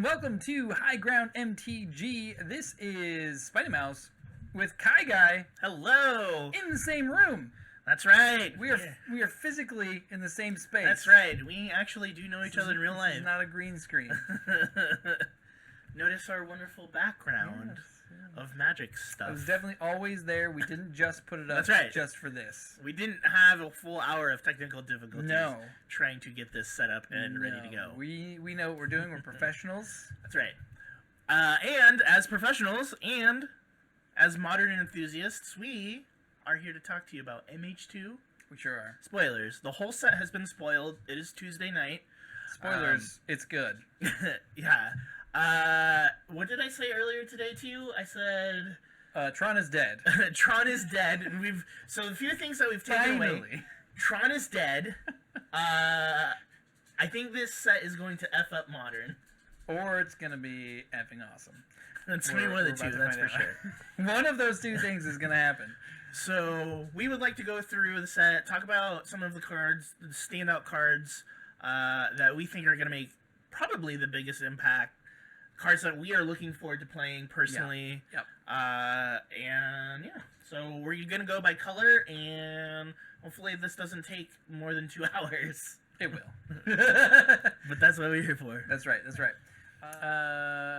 welcome to High Ground MTG. This is Spidey Mouse with Kai Guy Hello. in the same room. That's right. We are physically in the same space. That's right. We actually do know each other in real life. This is not a green screen. Notice our wonderful background of magic stuff. It was definitely always there. We didn't just put it up That's right. just for this. We didn't have a full hour of technical difficulties trying to get this set up and ready to go. We know what we're doing. We're professionals. That's right. And as professionals and as modern enthusiasts, we are here to talk to you about MH2. We sure are. Spoilers. The whole set has been spoiled. It is Tuesday night. Spoilers. It's good. Yeah. What did I say earlier today to you? I said Tron is dead. Tron is dead. And so the few things that we've taken away. Tron is dead. I think this set is going to F up Modern. Or it's going to be effing awesome. It's going to be one of the two, that's for sure. One of those two things is going to happen. So we would like to go through the set, talk about some of the cards, the standout cards that we think are going to make probably the biggest impact. Cards that we are looking forward to playing personally. Yep. And yeah, so we're going to go by color, and hopefully this doesn't take more than 2 hours. It will. But that's what we're here for. That's right. That's right.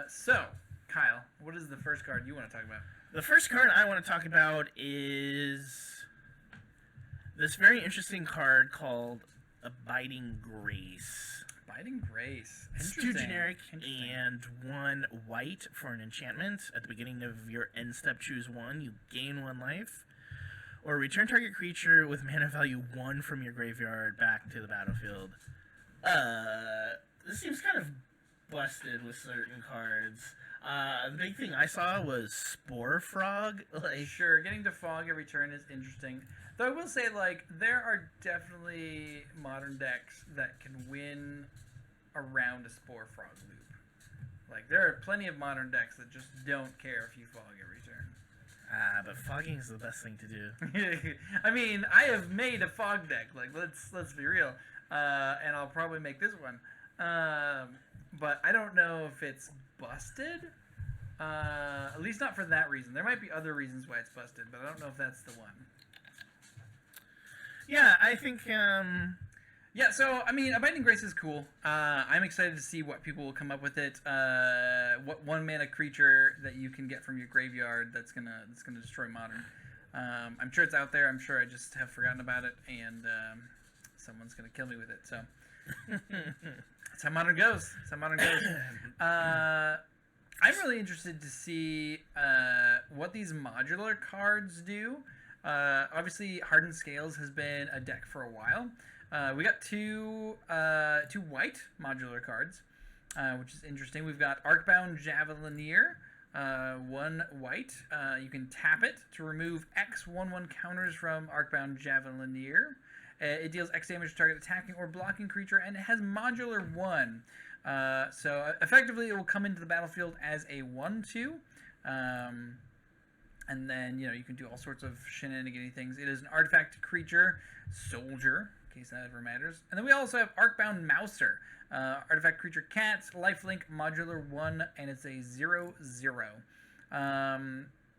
So, Kyle, what is the first card you want to talk about? The first card I want to talk about is this very interesting card called Abiding Grace. Abiding Grace. It's 2 generic and 1 white for an enchantment. At the beginning of your end step, choose 1. You gain 1 life. Or return target creature with mana value 1 from your graveyard back to the battlefield. This seems kind of busted with certain cards. The big thing I saw was Spore Frog. Sure, getting to fog every turn is interesting. Though I will say, there are definitely modern decks that can win around a Spore Frog loop. There are plenty of modern decks that just don't care if you fog every turn. But fogging is the best thing to do. I mean, I have made a fog deck. Let's be real. And I'll probably make this one. But I don't know if it's busted. At least not for that reason. There might be other reasons why it's busted, but I don't know if that's the one. Yeah, I think, Yeah, so, I mean, Abiding Grace is cool. I'm excited to see what people will come up with it. What 1-mana creature that you can get from your graveyard that's gonna destroy Modern. I'm sure it's out there. I'm sure I just have forgotten about it, and someone's gonna kill me with it, so... That's how Modern goes. I'm really interested to see what these modular cards do. Obviously, Hardened Scales has been a deck for a while. We got two white modular cards, which is interesting. We've got Arcbound Javelineer, 1 white. You can tap it to remove X 1/1 counters from Arcbound Javelineer. It deals X damage to target attacking or blocking creature, and it has modular 1. So effectively, it will come into the battlefield as a 1/2. And then, you can do all sorts of shenanigan things. It is an artifact creature, soldier, in case that ever matters. And then we also have Arcbound Mouser, artifact creature cat, lifelink, modular 1, and it's a 0/0.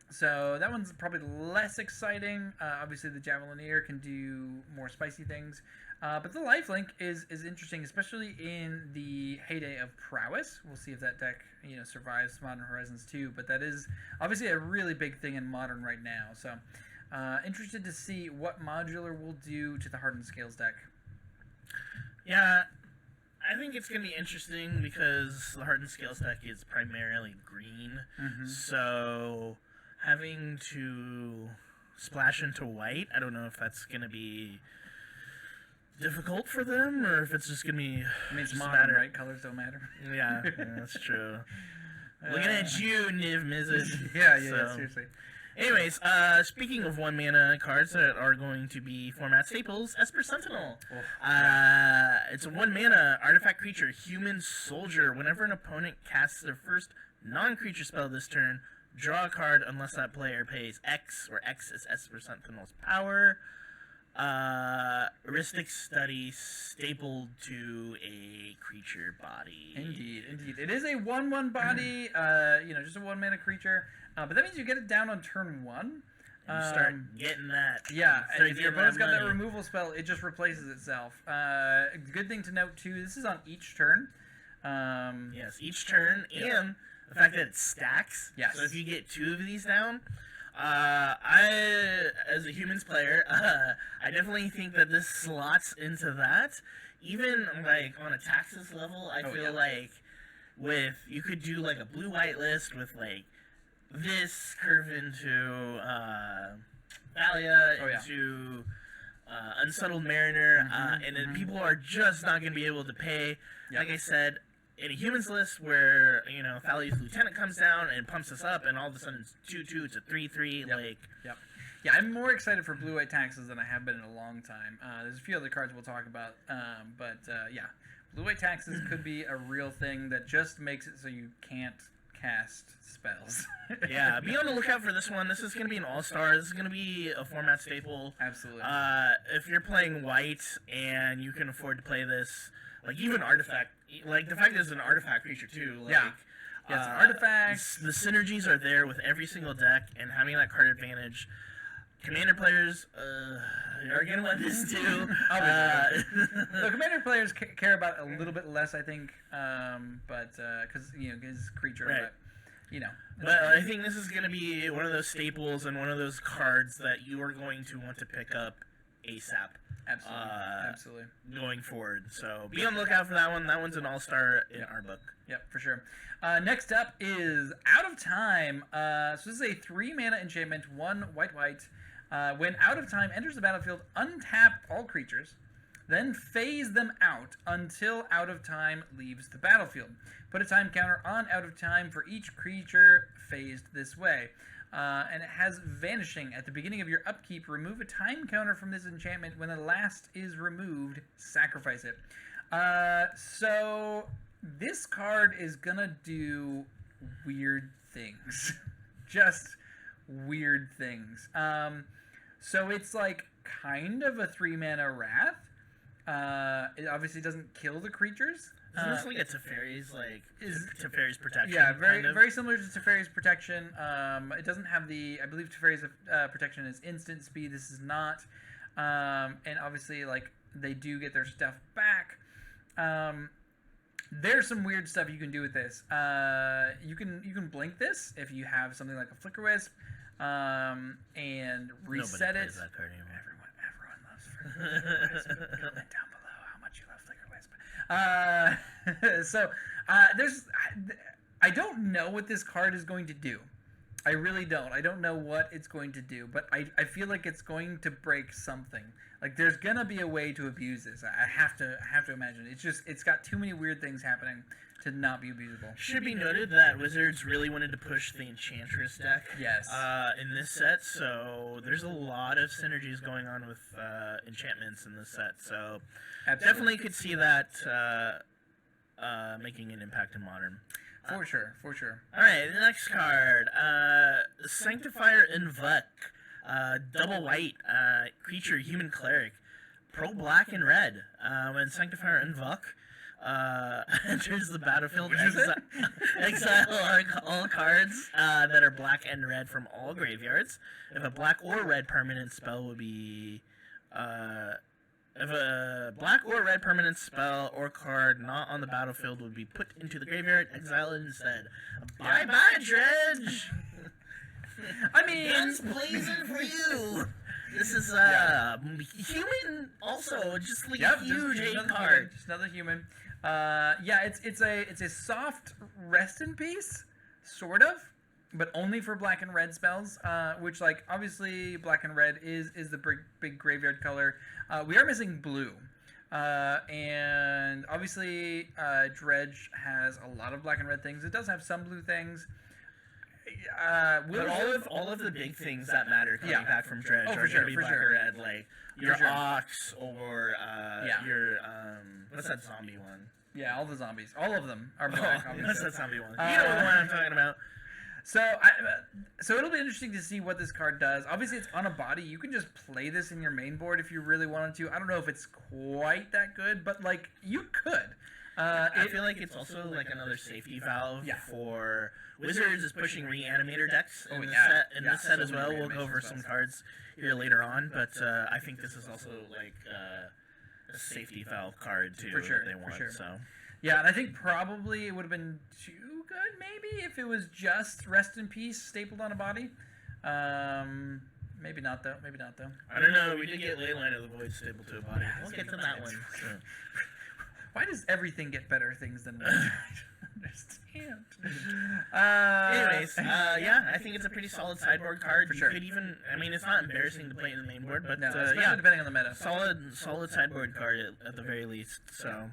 So that one's probably less exciting. Obviously, the Javelineer can do more spicy things. But the lifelink is interesting, especially in the heyday of Prowess. We'll see if that deck survives Modern Horizons 2. But that is obviously a really big thing in Modern right now. So interested to see what modular will do to the Hardened Scales deck. Yeah, I think it's going to be interesting because the Hardened Scales deck is primarily green. Mm-hmm. So having to splash into white, I don't know if that's going to be difficult for them, or if it's just going to be... I mean, it's Modern, right? Colors don't matter. Yeah, that's true. Looking at you, Niv Mizzet. Yeah, seriously. Anyways, speaking of 1-mana cards that are going to be format staples, Esper Sentinel. It's a 1-mana artifact creature, human soldier. Whenever an opponent casts their first non-creature spell this turn, draw a card unless that player pays X, where X is Esper Sentinel's power. heuristic study stapled to a creature body. Indeed, indeed. It is a 1/1 body, just a 1-mana creature, but that means you get it down on turn 1. And you start getting that. Yeah, and if your opponent's got that money. removal spell, it just replaces itself. Good thing to note, too, this is on each turn. Yes, each turn, and the fact that it stacks. Yes. So if you get 2 of these down, I, as a humans player, I definitely think that this slots into that. Even like on a taxes level, I feel like you could do like a blue-white list with like this curve into Thalia, into Unsettled Mariner, and then people are just not going to be able to pay. Like I said, in a humans list where, Thalia's Lieutenant comes down and pumps us up, and all of a sudden it's 2/2, it's a 3/3, Yeah, I'm more excited for blue-white taxes than I have been in a long time. There's a few other cards we'll talk about, but blue-white taxes could be a real thing that just makes it so you can't cast spells. Yeah, be on the lookout for this one. This is going to be an all-star. This is going to be a format staple. Absolutely. If you're playing white and you can afford to play this, like even artifact, like the fact that it's an artifact creature too. Like, yeah, it's an artifact. The synergies are there with every single deck, and having that card advantage. Commander players are going to want this too. The Commander players care about it a little bit less, I think, but because his creature, right. but But I think this is going to be one of those staples and one of those cards that you are going to want to pick up ASAP. Absolutely. Going forward. So be on the lookout for that one. That one's an all-star in our book. Yep, for sure. Next up is Out of Time. So this is a 3-mana enchantment, 1 white. When Out of Time enters the battlefield, untap all creatures, then phase them out until Out of Time leaves the battlefield. Put a time counter on Out of Time for each creature phased this way. And it has Vanishing. At the beginning of your upkeep, remove a time counter from this enchantment. When the last is removed, sacrifice it. So this card is gonna do weird things. Just weird things. So it's like kind of a 3-mana Wrath. It obviously doesn't kill the creatures. Isn't this like a Teferi's, Teferi's Protection? Yeah, kind of? very similar to Teferi's Protection. It doesn't have I believe Teferi's Protection is instant speed. This is not. And obviously, they do get their stuff back. There's some weird stuff you can do with this. You can blink this if you have something like a Flicker Wisp, and reset Nobody it. plays that card anymore. Everyone loves Flicker Wisp. Comment down below how much you love Flicker Wisp. I don't know what this card is going to do. I really don't. I don't know what it's going to do, but I feel like it's going to break something. Like there's gonna be a way to abuse this. I have to imagine. It's got too many weird things happening to not be abusable. Should be noted that Wizards really wanted to push the Enchantress deck. Yes. In this set, so there's a lot of synergies going on with enchantments in this set. So definitely could see that making an impact in Modern. For sure. All right, the next card, Sanctifier Invoke, double white, creature, human cleric, pro black and red. When Sanctifier Invoke enters the battlefield, exile all cards that are black and red from all graveyards. If a black or red permanent spell would be if a black or red permanent spell or card not on the battlefield would be put into the graveyard, exile it instead. Bye-bye, Dredge! I mean, guns blazing for you! This is, human also, just like a huge hate card. Just another human. It's a soft rest in peace, sort of, but only for black and red spells, which, obviously black and red is the big graveyard color. We are missing blue, and obviously Dredge has a lot of black and red things. It does have some blue things. But all of the big things that matter coming back from Dredge are for sure, going to be black or red, like your Ox or your, what's that zombie one? Yeah, all the zombies. All of them are black. What's that zombie one? You know the one I'm talking about. So it'll be interesting to see what this card does. Obviously, it's on a body. You can just play this in your main board if you really wanted to. I don't know if it's quite that good, but like you could. I feel like it's also like another safety valve for Wizards is pushing reanimator decks in this set as well. We'll go over some cards here later on, but I think this is also like a safety valve card too. For sure, that they want. for sure. So yeah, and I think probably it would have been too good maybe if it was just Rest in Peace stapled on a body. Maybe not though. Maybe not though. I don't know. We did get Leyline of the Void stapled to a body. We'll get to that one. So. Why does everything get better things than one? I don't understand. Anyways, yeah, I think it's a pretty solid sideboard card. For sure. You could even, I mean, it's not embarrassing to play in the main board, but no, especially yeah, depending on the meta. Solid sideboard card at the very least. So.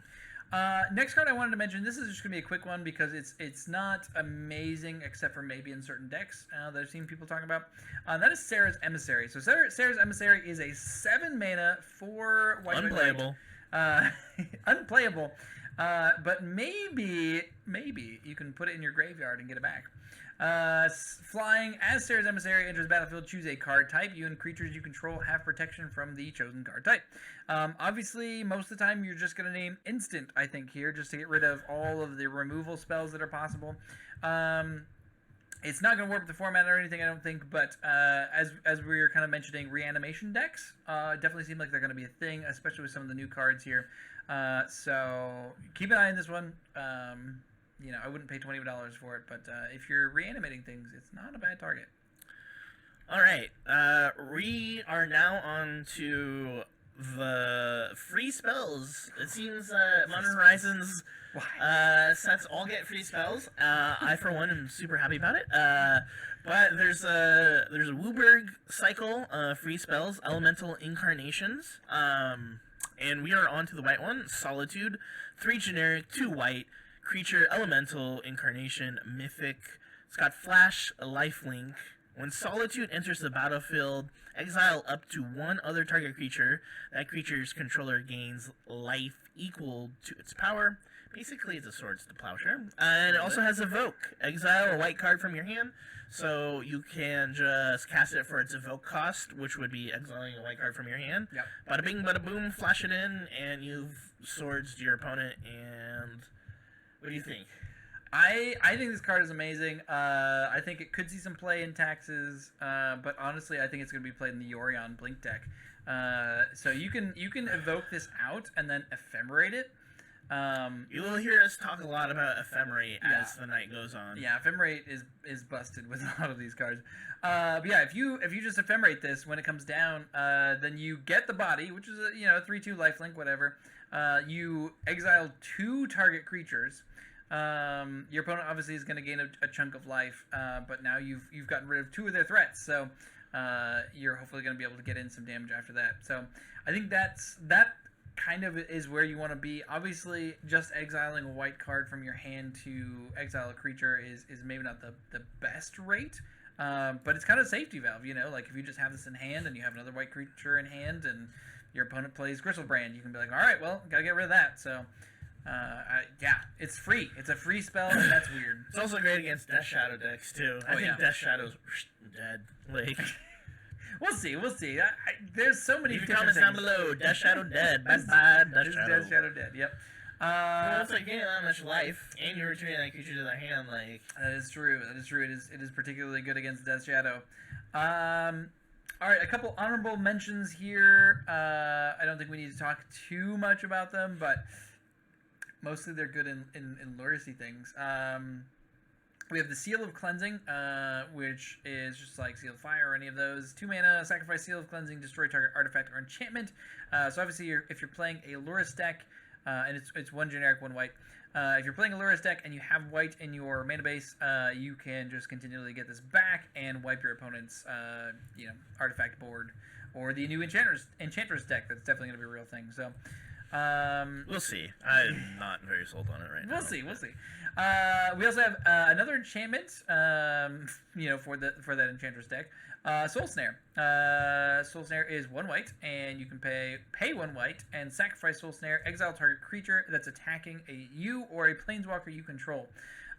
Next card I wanted to mention. This is just gonna be a quick one because it's not amazing except for maybe in certain decks that I've seen people talking about. That is Sarah's Emissary. So Sarah's Emissary is a 7 mana for white. Unplayable. Unplayable, but maybe you can put it in your graveyard and get it back. Flying, as Sarah's Emissary enters the battlefield, choose a card type. You and creatures you control have protection from the chosen card type. Obviously, most of the time you're just going to name instant, I think, here, just to get rid of all of the removal spells that are possible. It's not going to work with the format or anything, I don't think, but as we were kind of mentioning, reanimation decks definitely seem like they're going to be a thing, especially with some of the new cards here. So keep an eye on this one. You know, I wouldn't pay $20 for it, but if you're reanimating things, it's not a bad target. All right, we are now on to the free spells. It seems Modern Horizons sets all get free spells. I, for one, am super happy about it. But there's a Wooburg cycle free spells, Elemental Incarnations, and we are on to the white one. Solitude, 3 generic, 2 white, creature, Elemental Incarnation, Mythic. It's got Flash, a lifelink. When Solitude enters the battlefield, exile up to 1 other target creature. That creature's controller gains life equal to its power. Basically, it's a Swords to Plowshare. And it also has Evoke. Exile a white card from your hand, so you can just cast it for its Evoke cost, which would be exiling a white card from your hand. Yep. Bada bing, bada boom, flash it in, and you've Swords to your opponent. And what do you think? I think this card is amazing. I think it could see some play in Taxes, but honestly, I think it's going to be played in the Yorion Blink deck. So you can evoke this out and then ephemerate it. You will hear us talk a lot about Ephemerate as the night goes on. Yeah, Ephemerate is busted with a lot of these cards. But yeah, if you just Ephemerate this when it comes down, then you get the body, which is a 3/2 lifelink, whatever. You exile 2 target creatures. Your opponent obviously is going to gain a chunk of life, but now you've gotten rid of 2 of their threats, so you're hopefully going to be able to get in some damage after that. So I think that kind of is where you want to be. Obviously, just exiling a white card from your hand to exile a creature is maybe not the best rate, but it's kind of a safety valve, like if you just have this in hand and you have another white creature in hand and your opponent plays Gristlebrand, you can be like, all right, well, gotta get rid of that. So yeah, it's free. It's a free spell, and that's weird. It's also great against Death Shadow decks too. I think Death Shadow's dead. Like, we'll see. There's so many. Leave your comments down below. Death Shadow dead. Bye bye. Death Shadow dead. Yep. Well, it's like getting that much life, and you're returning that creature to their hand. Like, that is true. It is particularly good against Death Shadow. All right, a couple honorable mentions here. I don't think we need to talk too much about them, but mostly they're good in Lurisy things. We have the Seal of Cleansing, which is just like Seal of Fire or any of those. 2 mana, sacrifice Seal of Cleansing, destroy target artifact or enchantment. So obviously, if you're playing a Luris deck, and it's 1 generic, 1 white. If you're playing a Luris deck and you have white in your mana base, you can just continually get this back and wipe your opponent's artifact board, or the new Enchantress deck. That's definitely going to be a real thing. So. We'll see. I'm not very sold on it right now. We'll see. We also have another enchantment, for that Enchantress deck. Soul Snare. Soul Snare is 1 white, and you can pay 1 white and sacrifice Soul Snare. Exile target creature that's attacking you or a planeswalker you control.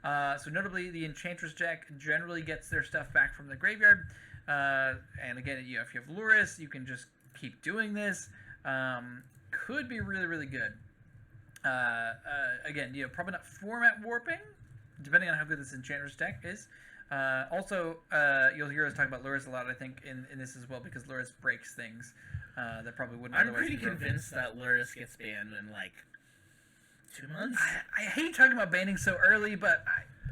So notably, the Enchantress deck generally gets their stuff back from the graveyard. And again, if you have Luris, you can just keep doing this. Could be really, really good. Again, probably not format warping, depending on how good this Enchantress deck is. Also, you'll hear us talk about Luris a lot, I think, in this as well, because Luris breaks things that probably wouldn't I'm otherwise pretty be broken. convinced that Luris gets banned in like 2 months. I hate talking about banning so early, but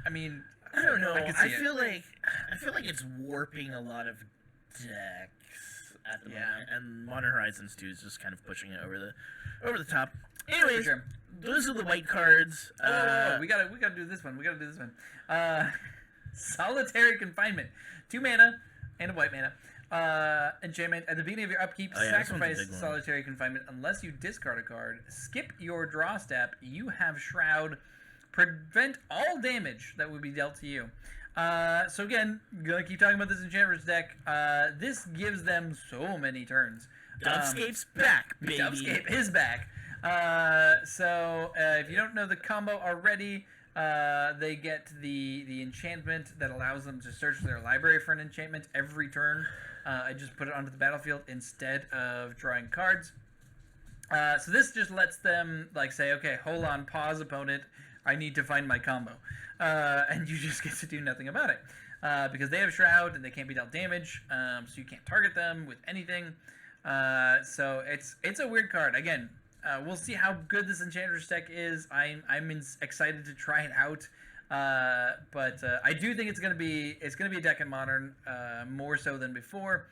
I mean, I don't know. can see I it. feel like it's warping a lot of decks at the moment, and Modern Horizons 2 is just kind of pushing it over the top. Anyways, sure. those are the white cards. We gotta do this one. Solitary Confinement, 2 mana and a white mana. Enchantment. At the beginning of your upkeep, sacrifice Solitary Confinement unless you discard a card. Skip your draw step. You have Shroud. Prevent all damage that would be dealt to you. So again, gonna keep talking about this Enchantress deck. This gives them so many turns. Dubscape's back, baby. Dubscape is back. So if you don't know the combo already, they get the enchantment that allows them to search their library for an enchantment every turn. I just put it onto the battlefield instead of drawing cards. So this just lets them say, okay, hold on, pause, opponent. I need to find my combo, and you just get to do nothing about it because they have Shroud and they can't be dealt damage, so you can't target them with anything. So it's a weird card. Again, we'll see how good this Enchantress deck is. I'm excited to try it out, but I do think it's gonna be a deck in Modern more so than before.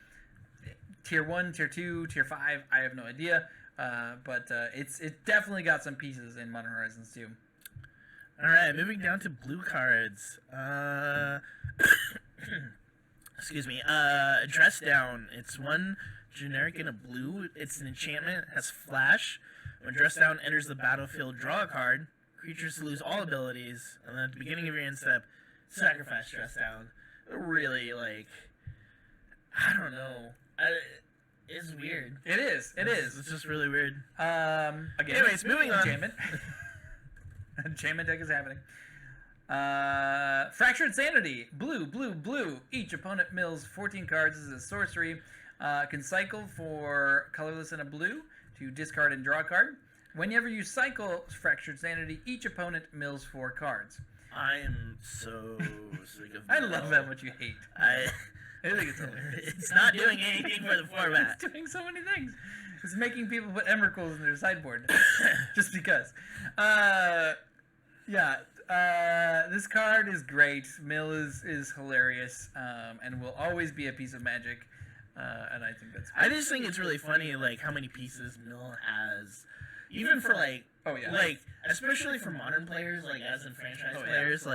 Tier 1, Tier 2, Tier 5, I have no idea, but it definitely got some pieces in Modern Horizons 2. All right, moving down to blue cards. Excuse me. Dress Down. It's 1 generic in a blue. It's an enchantment. Has flash. When Dress Down enters the battlefield, draw a card. Creatures lose all abilities, and then at the beginning of your end step, sacrifice Dress Down. Really, I don't know. It's weird. It is. It's just really weird. Again, anyways, moving on. Enchantment. Enchantment deck is happening. Fractured Sanity. Blue. Each opponent mills 14 cards as a sorcery. Can cycle for colorless and a blue to discard and draw a card. Whenever you cycle Fractured Sanity, each opponent mills 4 cards. I am so sick of I love that what you hate. I think it's hilarious. It's not doing anything for the format. It's doing so many things. It's making people put Emrakul's in their sideboard. Just because. This card is great. Mill is hilarious, and will always be a piece of magic. And I think that's great. I just think it's really funny, how many pieces Mill has. Even for, especially for modern players, as in franchise players,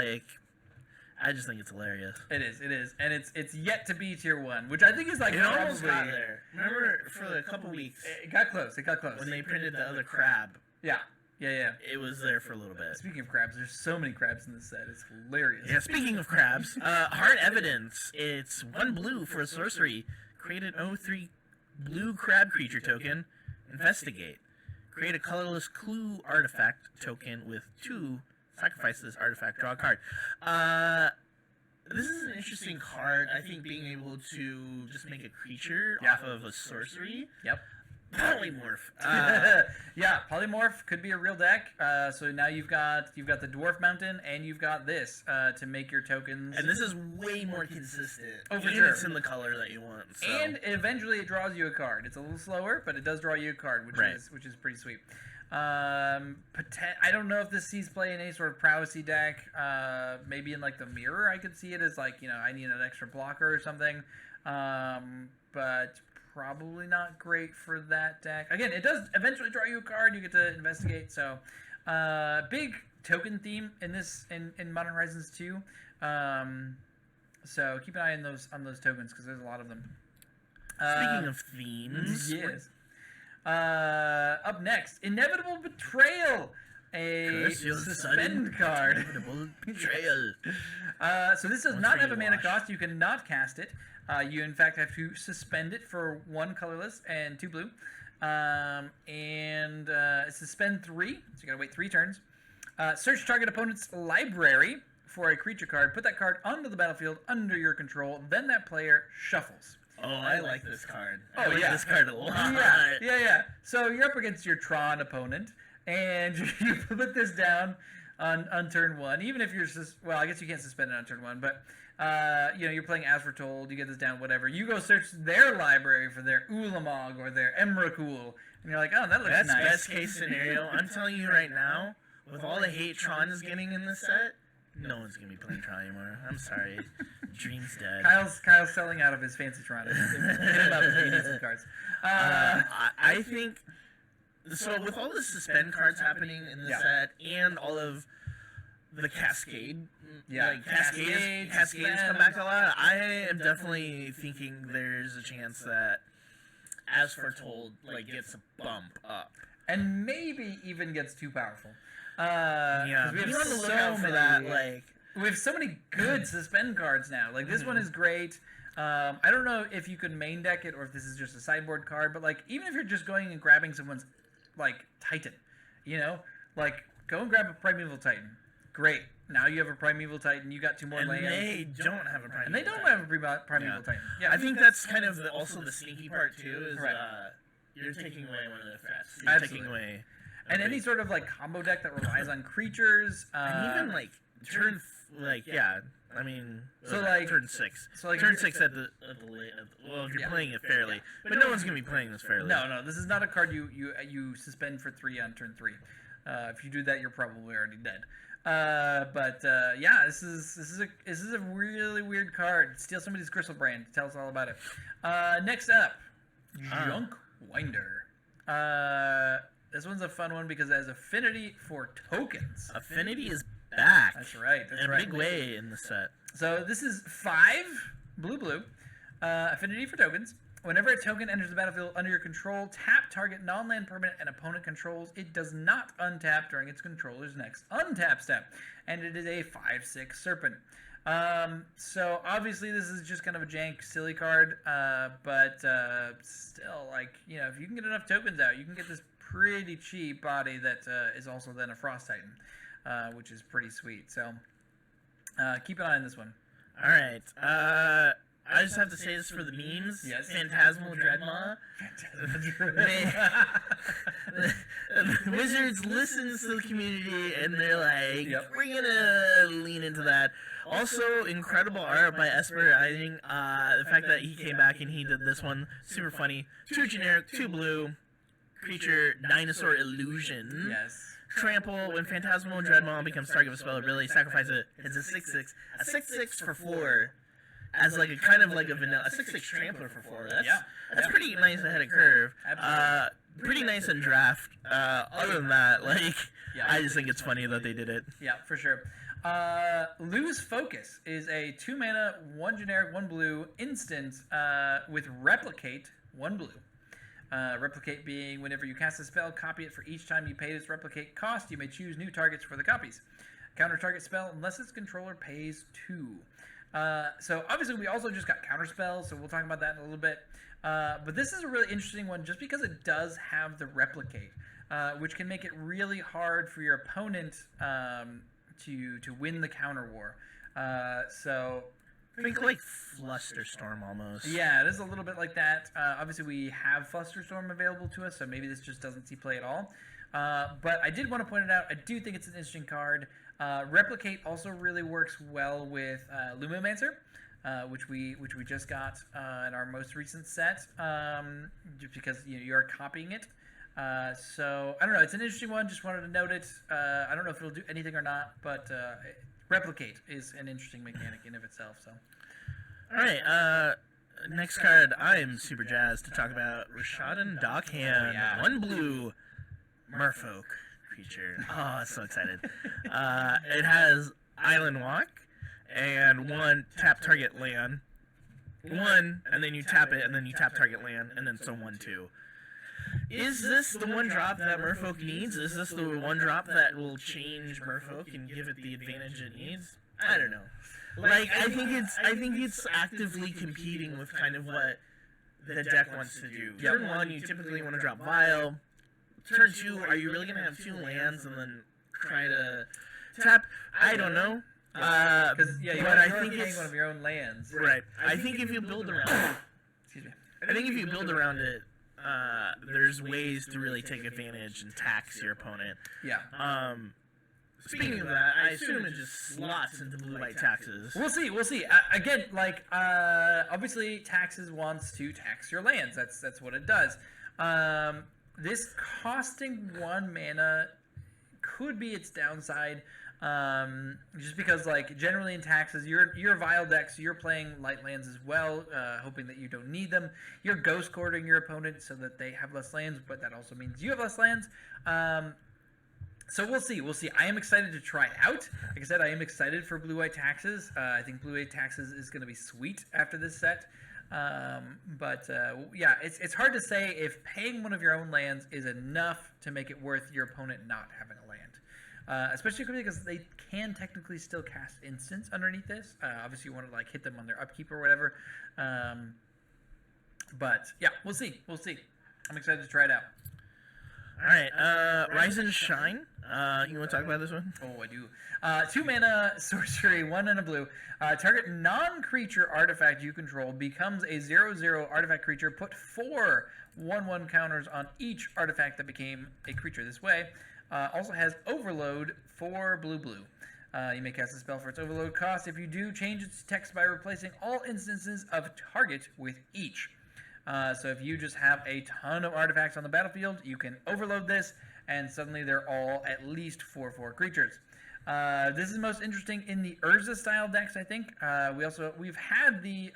I just think it's hilarious. It is. And it's yet to be Tier 1, which I think is, it almost got there. Remember, for a couple weeks. It got close. When they printed the other crab. Yeah. It was there for a little bit. Speaking of crabs, there's so many crabs in this set. It's hilarious. Yeah, speaking of crabs, Hard Evidence. It's 1 blue for a sorcery. Create an 0/3 blue crab creature token. Investigate. Create a colorless clue artifact token with 2. Sacrifice this artifact. Draw a card. This is an interesting card. I think being able to just make a creature off of a sorcery. Yep. Polymorph. Polymorph could be a real deck. So now you've got the Dwarf Mountain and you've got this to make your tokens. And this is way more consistent. Oh, for sure. It's in the color that you want. So. And eventually it draws you a card. It's a little slower, but it does draw you a card, which is pretty sweet. I don't know if this sees play in any sort of prowessy deck. Maybe in the mirror, I could see it as I need an extra blocker or something. But probably not great for that deck. Again, it does eventually draw you a card. You get to investigate. So, big token theme in this in Modern Horizons 2. So keep an eye on those tokens because there's a lot of them. Speaking of themes, yes. Up next, Inevitable Betrayal, a suspend card. Inevitable Betrayal. So this does not have a mana cost. You cannot cast it. You in fact have to suspend it for 1 colorless and 2 blue. Suspend 3, so you gotta wait 3 turns. Search target opponent's library for a creature card, put that card onto the battlefield under your control, then that player shuffles. Oh, I like this card. Oh, I like yeah. this card a lot. Yeah. So you're up against your Tron opponent, and you put this down on turn 1, even if you're well, I guess you can't suspend it on turn 1, but you're playing As Foretold, you get this down, whatever. You go search their library for their Ulamog or their Emrakul, and you're like, oh, that looks That's nice. best case scenario. I'm telling you right now, with all the hate Tron is getting in this set, no one's gonna be playing Tron anymore. I'm sorry, Dream's dead. Kyle's selling out of his fancy Tron. Hit him up if he needs some cards. I think so. With all the suspend cards happening in the set, and all of the Cascade, Cascades come back a lot. I am definitely thinking there's a chance that As Foretold gets a bump up, and maybe even gets too powerful. We have be on the lookout for that. We have so many good suspend cards now. This one is great. I don't know if you could main deck it or if this is just a sideboard card, but even if you're just going and grabbing someone's Titan, go and grab a Primeval Titan. Great. Now you have a Primeval Titan. You got 2 more lands. They don't have a Primeval. And they don't Titan. have a Primeval Titan. Yeah, I think that's kind of also the sneaky part too. Is you're taking away one of the threats. You're taking away. And any sort of combo deck that relies on creatures, and even turn I mean, so turn 6. So turn 6 at the well, if you're playing it fairly, but no one's gonna be playing this fairly. No, this is not a card you suspend for 3 on turn 3. If you do that, you're probably already dead. This is a really weird card. Steal somebody's Crystal Brand. Tell us all about it. Next up, Junk Winder. This one's a fun one because it has affinity for tokens. Affinity is back. That's right. In a big way in the set. So this is 5 blue. Affinity for tokens. Whenever a token enters the battlefield under your control, tap target non-land permanent and opponent controls. It does not untap during its controller's next untap step. And it is a 5/6 Serpent. So obviously this is just kind of a jank, silly card. But still, if you can get enough tokens out, you can get this pretty cheap body that is also then a Frost Titan, which is pretty sweet. So keep an eye on this one. All right. I just have to say this for the memes. Yes. Phantasmal Dreadmaw. Wizards listens to the community, and they're like, we're gonna lean into that. Also, incredible art by Esper. I think the fact that he came back and he did this one, super funny. 2 generic, 2 blue. Creature, Dinosaur Illusion. Yes. Trample, when Phantasmal Dreadmaw becomes target of a spell ability, sacrifice it. It's a 6/6. A 6/6 for 4. As a kind of a vanilla, a 6/6 trampler for 4. That's pretty nice ahead of curve. Pretty nice in draft. Other than that, I just think it's funny that they did it. Yeah, for sure. Lose Focus is a 2 mana, 1 generic, 1 blue instant with Replicate, 1 blue. Replicate being whenever you cast a spell, copy it for each time you pay its replicate cost. You may choose new targets for the copies. Counter target spell unless its controller pays 2. So obviously we also just got counter spells, so we'll talk about that in a little bit. But this is a really interesting one just because it does have the replicate, which can make it really hard for your opponent to win the counter war. So think Flusterstorm almost. Yeah, it is a little bit like that. Obviously we have Flusterstorm available to us, so maybe this just doesn't see play at all. But I did want to point it out. I do think it's an interesting card. Replicate also really works well with Lumomancer, which we just got in our most recent set, just because you're copying it. So I don't know. It's an interesting one. Just wanted to note it. I don't know if it'll do anything or not, but Replicate is an interesting mechanic in of itself. So. All right. Next card, I am super jazzed to talk about Rishadan Dockhand. 1 blue Merfolk creature. Oh, so excited. It has Island Walk and 1 tap target land. 1, and then you tap it, and then you tap target land, and then so 1/2. Is this the 1 drop that Merfolk needs? Is this the 1 drop that will change Merfolk and give it the advantage it needs? I don't know. I think it's actively competing with kind of what the deck wants to do. Turn 1, you typically want to drop Vial. Turn 2, are you really going to have 2 lands and then try to tap? I don't know. Because but you're I already think paying it's one of your own lands. right. I think if you build around, Excuse me. I think if you build around it, there's ways to really take advantage and tax your opponent. Yeah. Speaking of that, I assume it just slots into blue-white taxes. We'll see. We'll see. Again, like obviously, taxes wants to tax your lands. That's what it does. This costing 1 mana could be its downside. Just because, like, generally in taxes, you're a Vile deck, so you're playing light lands as well, hoping that you don't need them. You're ghost courting your opponent so that they have less lands, but that also means you have less lands. So we'll see. We'll see. I am excited to try it out. Like I said, I am excited for blue-white taxes. I think blue-white taxes is going to be sweet after this set. Yeah, it's hard to say if paying one of your own lands is enough to make it worth your opponent not having a land. Especially because they can technically still cast instants underneath this. Obviously, you want to like hit them on their upkeep or whatever. But yeah, we'll see. We'll see. I'm excited to try it out. All right, Rise and Shine. You want to talk about this one? Oh, I do. 2 mana sorcery, 1 and a blue. Target non-creature artifact you control becomes a 0/0 artifact creature. Put 4 1/1 counters on each artifact that became a creature this way. Also has Overload for blue. You may cast a spell for its Overload cost. If you do, change its text by replacing all instances of target with each. So if you just have a ton of artifacts on the battlefield, you can overload this, and suddenly they're all at least 4/4 creatures. This is most interesting in the Urza style decks, I think. We've had the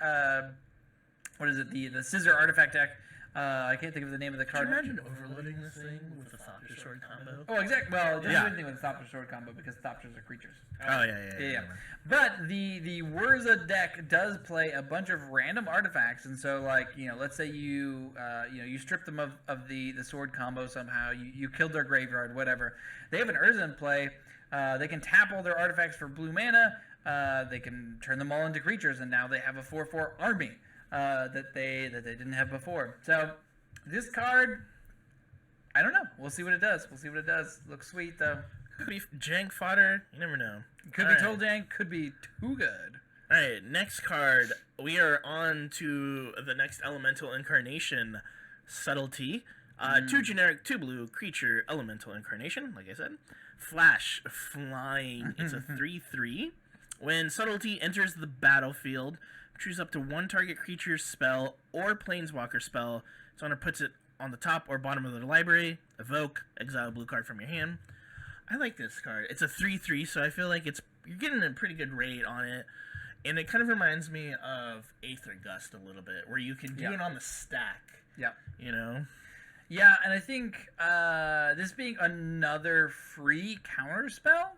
the Scissor artifact deck. I can't think of the name of the card. Can you imagine overloading this thing with the Thopter Sword combo? Oh, exactly. Well, it doesn't do anything with the Thopter Sword combo because Thopters are creatures. Oh, yeah. But the Wurza deck does play a bunch of random artifacts, and so like let's say you strip them of the sword combo somehow. You killed their graveyard, whatever. They have an Urza in play. They can tap all their artifacts for blue mana. They can turn them all into creatures, and now they have a 4/4 army. That they didn't have before. So this card, I don't know. We'll see what it does. Looks sweet though. Could be jank fodder. You never know. Could be total jank. Could be too good. All right, next card. We are on to the next elemental incarnation, Subtlety. 2 generic, 2 blue creature elemental incarnation. Like I said, flash flying. It's a 3/3. When Subtlety enters the battlefield, choose up to 1 target creature spell or planeswalker spell. Its owner puts it on the top or bottom of their library. Evoke, exile a blue card from your hand. I like this card. It's a 3/3, so I feel like you're getting a pretty good rate on it. And it kind of reminds me of Aether Gust a little bit, where you can do it on the stack. Yeah. Yeah, and I think this being another free counter spell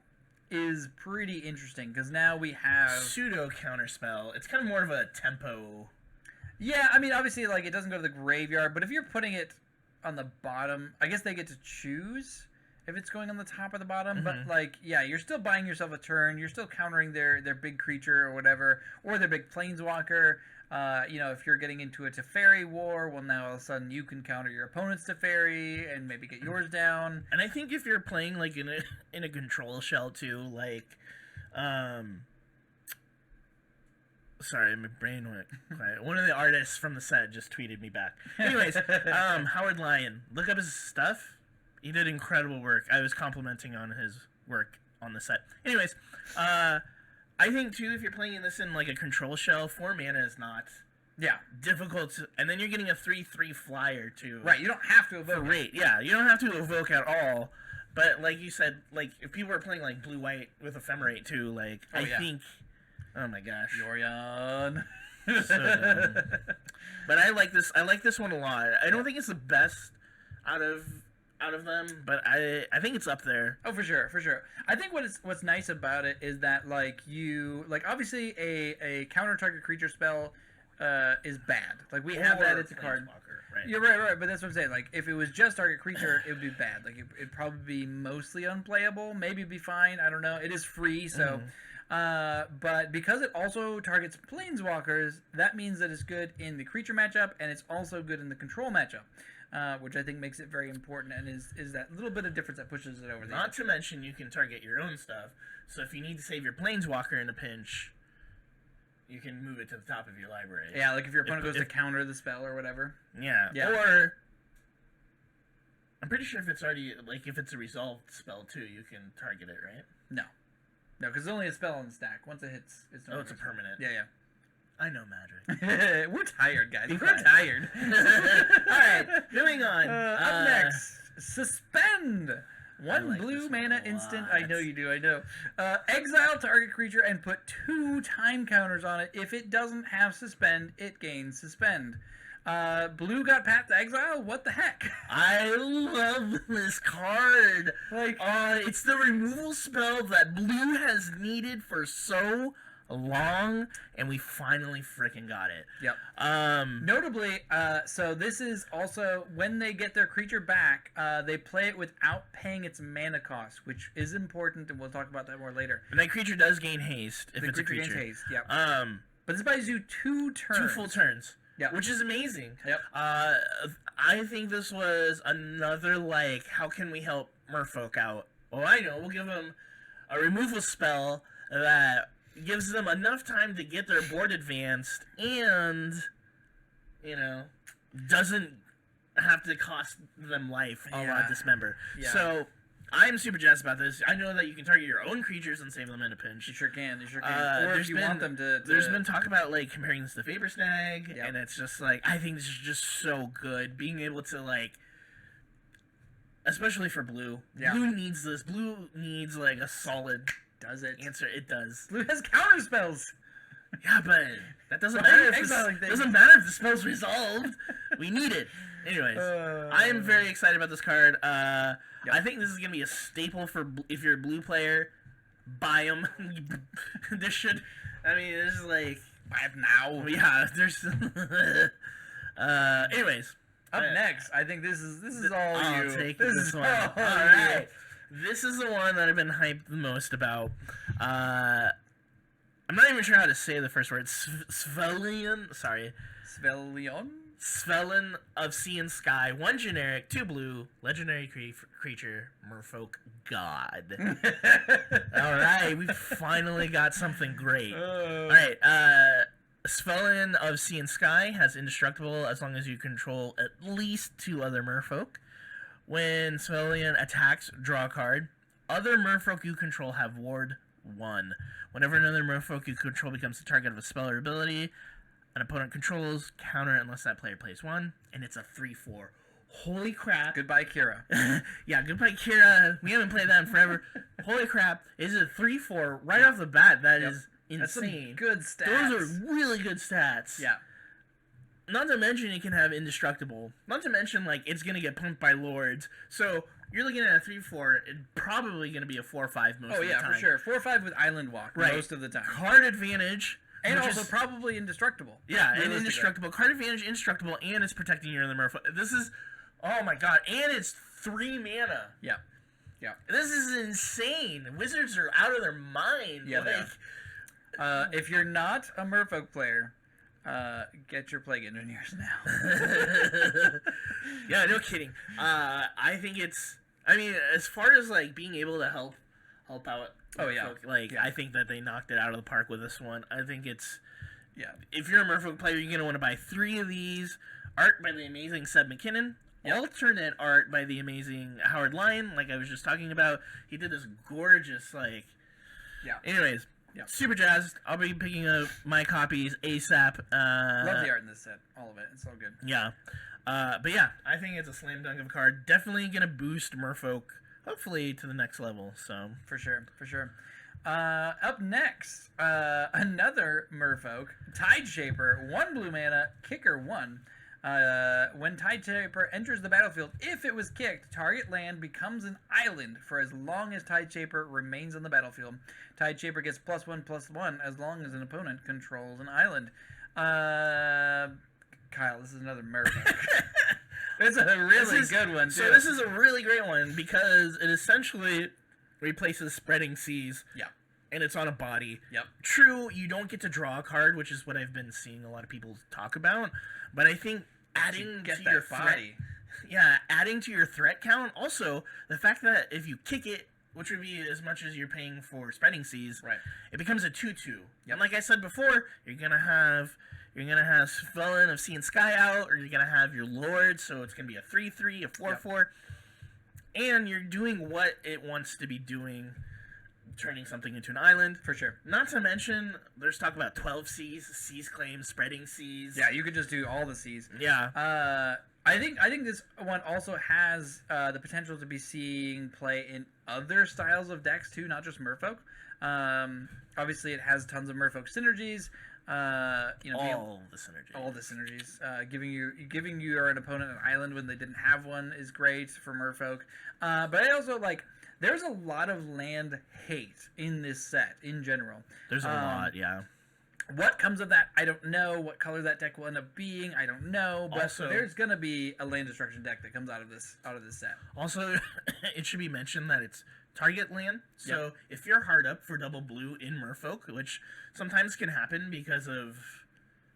is pretty interesting because now we have pseudo counterspell. It's kind of more of a tempo. Yeah, I mean, obviously, like it doesn't go to the graveyard, but if you're putting it on the bottom, I guess they get to choose if it's going on the top or the bottom. Mm-hmm. But like, yeah, you're still buying yourself a turn. You're still countering their big creature or whatever, or their big planeswalker. If you're getting into a Teferi war, well, now all of a sudden you can counter your opponent's Teferi and maybe get yours down. And I think if you're playing like in a control shell too, like, sorry, my brain went quiet. One of the artists from the set just tweeted me back. Anyways, Howard Lyon, look up his stuff. He did incredible work. I was complimenting on his work on the set. Anyways, I think too, if you're playing this in like a control shell, 4 mana is not difficult and then you're getting a 3/3 flyer too. Right, you don't have to evoke. Yeah, you don't have to evoke at all. But like you said, like if people are playing like blue white with ephemerate too, like I think, oh my gosh, Yorion. So dumb. But I like this one a lot. I don't think it's the best out of them, but I think it's up there. Oh, for sure. I think what's nice about it is that obviously a counter target creature spell is bad. Like we have that, it's a card. Right. You're right, but that's what I'm saying. Like if it was just target creature, it would be bad. Like it'd probably be mostly unplayable. Maybe it'd be fine. I don't know. It is free, so But because it also targets planeswalkers, that means that it's good in the creature matchup, and it's also good in the control matchup, which I think makes it very important and is that little bit of difference that pushes it over the Not edge. to mention, you can target your own stuff. So if you need to save your planeswalker in a pinch, you can move it to the top of your library. Yeah, like if your opponent goes to counter the spell or whatever. Yeah. Or I'm pretty sure if it's already if it's a resolved spell too, you can target it, right? No, because it's only a spell on the stack. Once it hits, it's no it's a permanent. Yeah. I know magic. We're tired, guys. Be We're quiet. tired. All right, moving on. Up next, suspend. One like blue this mana one a instant. lot. I know you do. I know. Exile target creature and put 2 time counters on it. If it doesn't have suspend, it gains suspend. Blue got Path to Exile. What the heck? I love this card. It's the removal spell that blue has needed for so long, and we finally freaking got it. Yep. Notably, so this is also when they get their creature back, they play it without paying its mana cost, which is important, and we'll talk about that more later. And that creature does gain haste if The it's a creature creature. gains haste. Yep. But this buys you 2 turns. 2 full turns. Yeah. Which is amazing. Yep. I think this was another, how can we help merfolk out? Well, I know. We'll give them a removal spell that gives them enough time to get their board advanced and, doesn't have to cost them life a la Dismember. Yeah. So, I'm super jazzed about this. I know that you can target your own creatures and save them in a pinch. You sure can. Or if you want them to... There's been talk about, comparing this to Faber Snag, Yep. and it's just, I think this is just so good. Being able to, especially for blue. Yeah. Blue needs this. Blue needs, a solid Does it? answer. It does. Blue has counter spells. Yeah, but that doesn't Why are matter you if exiling things? doesn't matter if the spell's resolved. We need it. Anyways, I am very excited about this card. Yep. I think this is gonna be a staple for if you're a blue player. Buy them. This should. I mean, this is Buy it now. Yeah. There's. Anyways, Up next, I think this is all I'll you. take this this is one. all All right. This is the one that I've been hyped the most about. I'm not even sure how to say the first word. Svelion. Sorry. Svelion? Svelin of Sea and Sky. 1 generic, 2 blue, legendary creature, merfolk god. Alright, we finally got something great. Alright, Svelin of Sea and Sky has indestructible as long as you control at least 2 other merfolk. When Svelin attacks, draw a card. Other merfolk you control have ward 1. Whenever another merfolk you control becomes the target of a spell or ability, an opponent controls, counter it unless that player plays 1, and it's a 3/4. Holy crap. Goodbye, Kira. Yeah, goodbye, Kira. We haven't played that in forever. Holy crap. Is it 3/4 right off the bat? That is That's some insane. good stats. Those are really good stats. Yeah. Not to mention you can have indestructible. Not to mention, it's going to get pumped by lords. So, you're looking at a 3/4. It's probably going to be a 4/5 most of the time. For sure. 4/5 with Island Walk most of the time. Card advantage. And also probably indestructible. Yeah, and indestructible. Card advantage, indestructible, and it's protecting your other merfolk. This is... Oh my god. And it's 3 mana. Yeah. Yeah. This is insane. Wizards are out of their mind. Yeah, they are. If you're not a merfolk player, get your Plague Engineers now. Yeah, no kidding. I think it's... I mean, as far as, being able to help out... Oh, yeah. Merfolk, I think that they knocked it out of the park with this one. I think it's... Yeah. If you're a merfolk player, you're going to want to buy 3 of these. Art by the amazing Seb McKinnon. Yep. Alternate art by the amazing Howard Lyon, like I was just talking about. He did this gorgeous, Yeah. Anyways, Yeah. super jazzed. I'll be picking up my copies ASAP. Love the art in this set. All of it. It's so good. Yeah. But yeah, I think it's a slam dunk of a card. Definitely going to boost merfolk, hopefully, to the next level. So For sure. Up next, another merfolk, Tide Shaper, 1 blue mana, kicker 1. When Tide Shaper enters the battlefield, if it was kicked, target land becomes an island for as long as Tide Shaper remains on the battlefield. Tide Shaper gets +1/+1 as long as an opponent controls an island. Kyle, this is another merfolk. It's a really good one, too. So this is a really great one because it essentially replaces Spreading Seas. Yeah. and it's on a body. Yep. True, you don't get to draw a card, which is what I've been seeing a lot of people talk about. But I think adding Get to that your threat, body. yeah, adding to your threat count. Also, the fact that if you kick it, which would be as much as you're paying for Spreading Seas, Right. it becomes a 2/2. Yep. And like I said before, you're gonna have Felon of Sea and Sky out, or you're gonna have your Lord, so it's gonna be a 3/3, a 4/4, and you're doing what it wants to be doing, turning something into an island. For sure. Not to mention, there's talk about 12 seas claims, Spreading Seas. Yeah, you could just do all the Cs. Yeah. I think this one also has the potential to be seeing play in other styles of decks too, not just Merfolk. Obviously, it has tons of Merfolk synergies. All the synergies. Giving your an opponent an island when they didn't have one is great for Merfolk. But I also like. There's a lot of land hate in this set in general. There's a lot, yeah. What comes of that, I don't know. What color that deck will end up being, I don't know. But Also, there's gonna be a land destruction deck that comes out of this set. Also, it should be mentioned that it's target land. So if you're hard up for double blue in Merfolk, which sometimes can happen because of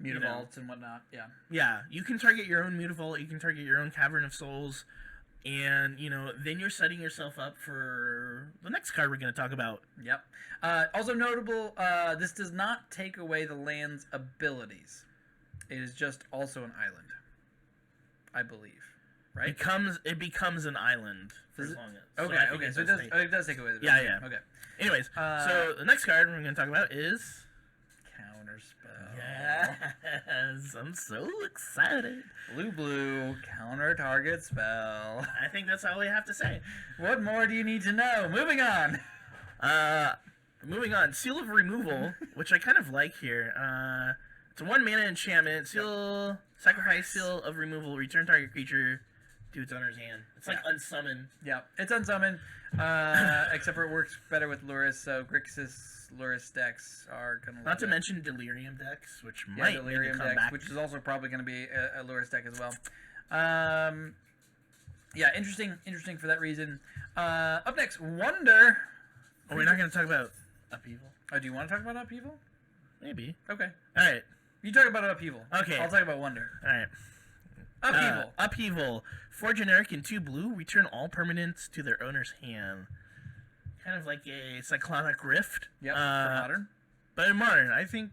Mutavaults and whatnot. Yeah, you can target your own Mutavault, you can target your own Cavern of Souls, and then you're setting yourself up for the next card we're going to talk about. Yep. Also notable, this does not take away the land's abilities. It is just also an island, I believe. Right? It becoms an island for as long as. Okay. So it does take away the abilities. Yeah. Okay. Anyways, so the next card we're going to talk about is Counterspell. Yes, I'm so excited. Blue, counter target spell. I think that's all we have to say. What more do you need to know? Moving on. Seal of Removal, which I kind of like here. It's a 1-mana enchantment. Sacrifice Seal of Removal. Return target creature to its owner's hand. It's like unsummon. Yeah, it's unsummon. Except for it works better with Luris, so Grixis Luris decks are gonna. Not to mention Delirium decks, which might Delirium come decks, back. which is also probably going to be a Luris deck as well. Yeah, interesting for that reason. Up next, Wonder. Oh, we're not going to talk about Upheaval. Oh, do you want to talk about Upheaval? Maybe. Okay. All right. You talk about Upheaval. Okay. I'll talk about Wonder. All right. Upheaval. 4 generic and 2 blue. Return all permanents to their owner's hand. Kind of like a Cyclonic Rift. Yep, for Modern. But in Modern, I think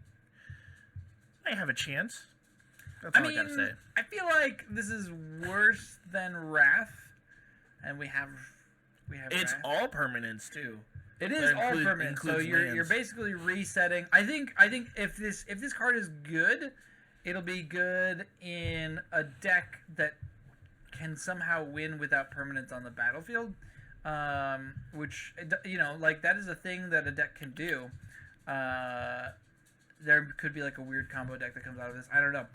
I have a chance. That's all I gotta say. I feel like this is worse than Wrath, and we have It's Wrath. all permanents too. It is all permanent, so you're basically resetting. I think if this card is good, it'll be good in a deck that can somehow win without permanents on the battlefield. Which like that is a thing that a deck can do. There could be like a weird combo deck that comes out of this. I don't know.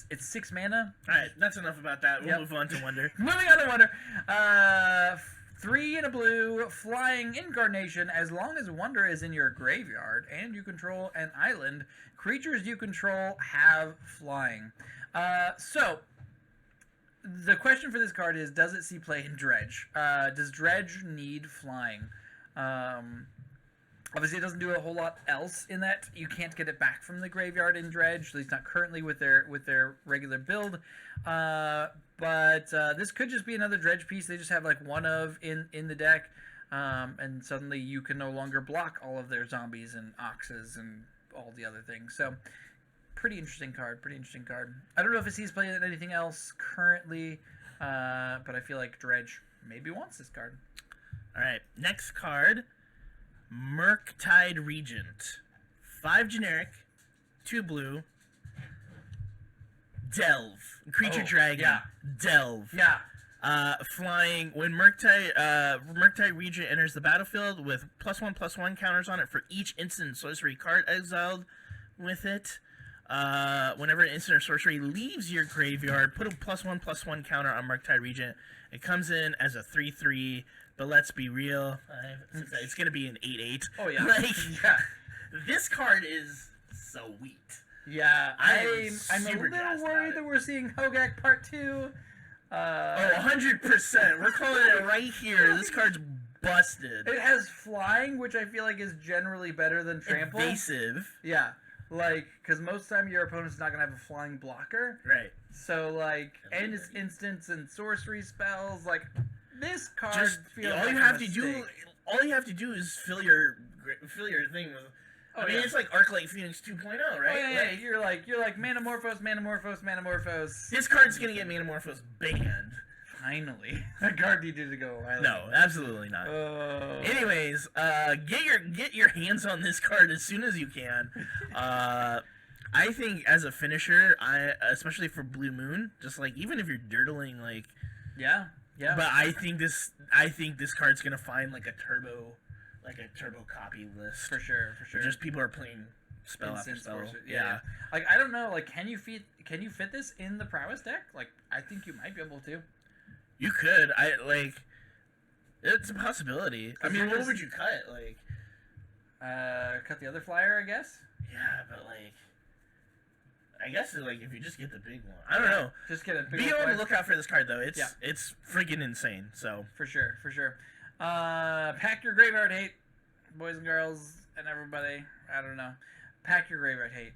It's 6 mana. All right, that's enough about that. We'll move on to Wonder. Moving on to Wonder. 3 in a blue, flying incarnation. As long as Wonder is in your graveyard and you control an island, creatures you control have flying. So the question for this card is: does it see play in Dredge? Does Dredge need flying? Obviously, it doesn't do a whole lot else in that. You can't get it back from the graveyard in Dredge, at least not currently with their regular build. But this could just be another Dredge piece. They just have like one of in the deck, and suddenly you can no longer block all of their zombies and oxes and all the other things. So, pretty interesting card. I don't know if it sees play in anything else currently, but I feel like Dredge maybe wants this card. All right, next card. Murktide Regent. 5 generic, 2 blue. Delve. Creature dragon. Yeah. Delve. Yeah. Flying. When Murktide Regent enters the battlefield with +1/+1 counters on it for each instant sorcery card exiled with it. Whenever an instant or sorcery leaves your graveyard, put a +1/+1 counter on Murktide Regent. It comes in as a 3/3. But let's be real, it's going to be an 8/8. Oh, yeah. Yeah. This card is sweet. Yeah, I'm a super little jazzed worried about that it. we're seeing Hogak Part 2. 100%. We're calling it right here. This card's busted. It has flying, which I feel like is generally better than trample. Evasive. Yeah, like because most of the time your opponent's not gonna have a flying blocker. Right. So like, and it's instants and sorcery spells. Like this card Just feels all like you a have to mistake. do. All you have to do is fill your thing with. Oh, I mean, yeah. it's like Arclight Phoenix 2.0, right? Oh, yeah, Like, you're like Manamorphose, Manamorphose, Manamorphose. this card's gonna get Manamorphose banned. Finally, that card needed to go a while No, ago. absolutely not. Anyways, get your hands on this card as soon as you can. I think as a finisher, especially for Blue Moon, just like even if you're dirtling, like yeah. But I think this card's gonna find like a turbo copy list For sure. Just people are playing spell after Instant spell. sorcery, Yeah. Like I don't know. Like can you fit this in the prowess deck? Like I think you might be able to. You could. It's a possibility. I mean, what would you cut? Like, Cut the other flyer, I guess. yeah, but like, I guess like if you just get the big one, I don't know. Just get a big Be old on the flyer. lookout for this card though. It's Yeah. it's freaking insane. So For sure. Pack your graveyard hate, boys and girls and everybody. I don't know. Pack your graveyard hate.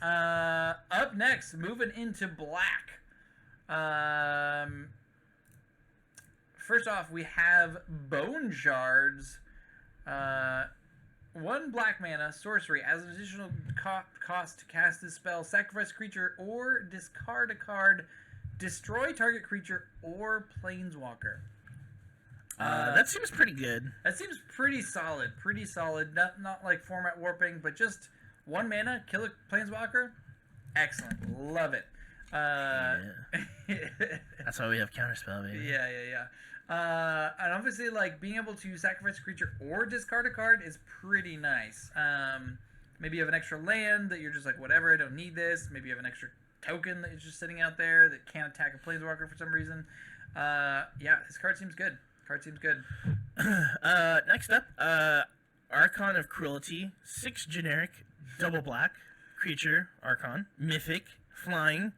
Up next, moving into black. First off, we have Bone Shards. 1 black mana, sorcery. As an additional cost to cast this spell, sacrifice a creature or discard a card. Destroy target creature or planeswalker. that seems pretty good. That seems pretty solid. Not like format warping, but just 1 mana, kill a planeswalker. Excellent. Love it. That's why we have counterspell, baby. Yeah. And obviously, like being able to sacrifice a creature or discard a card is pretty nice. Maybe you have an extra land that you're just like, whatever, I don't need this. Maybe you have an extra token that is just sitting out there that can't attack a planeswalker for some reason. Yeah, this card seems good. Next up, Archon of Cruelty, 6 generic, double black, creature, Archon, mythic, flying.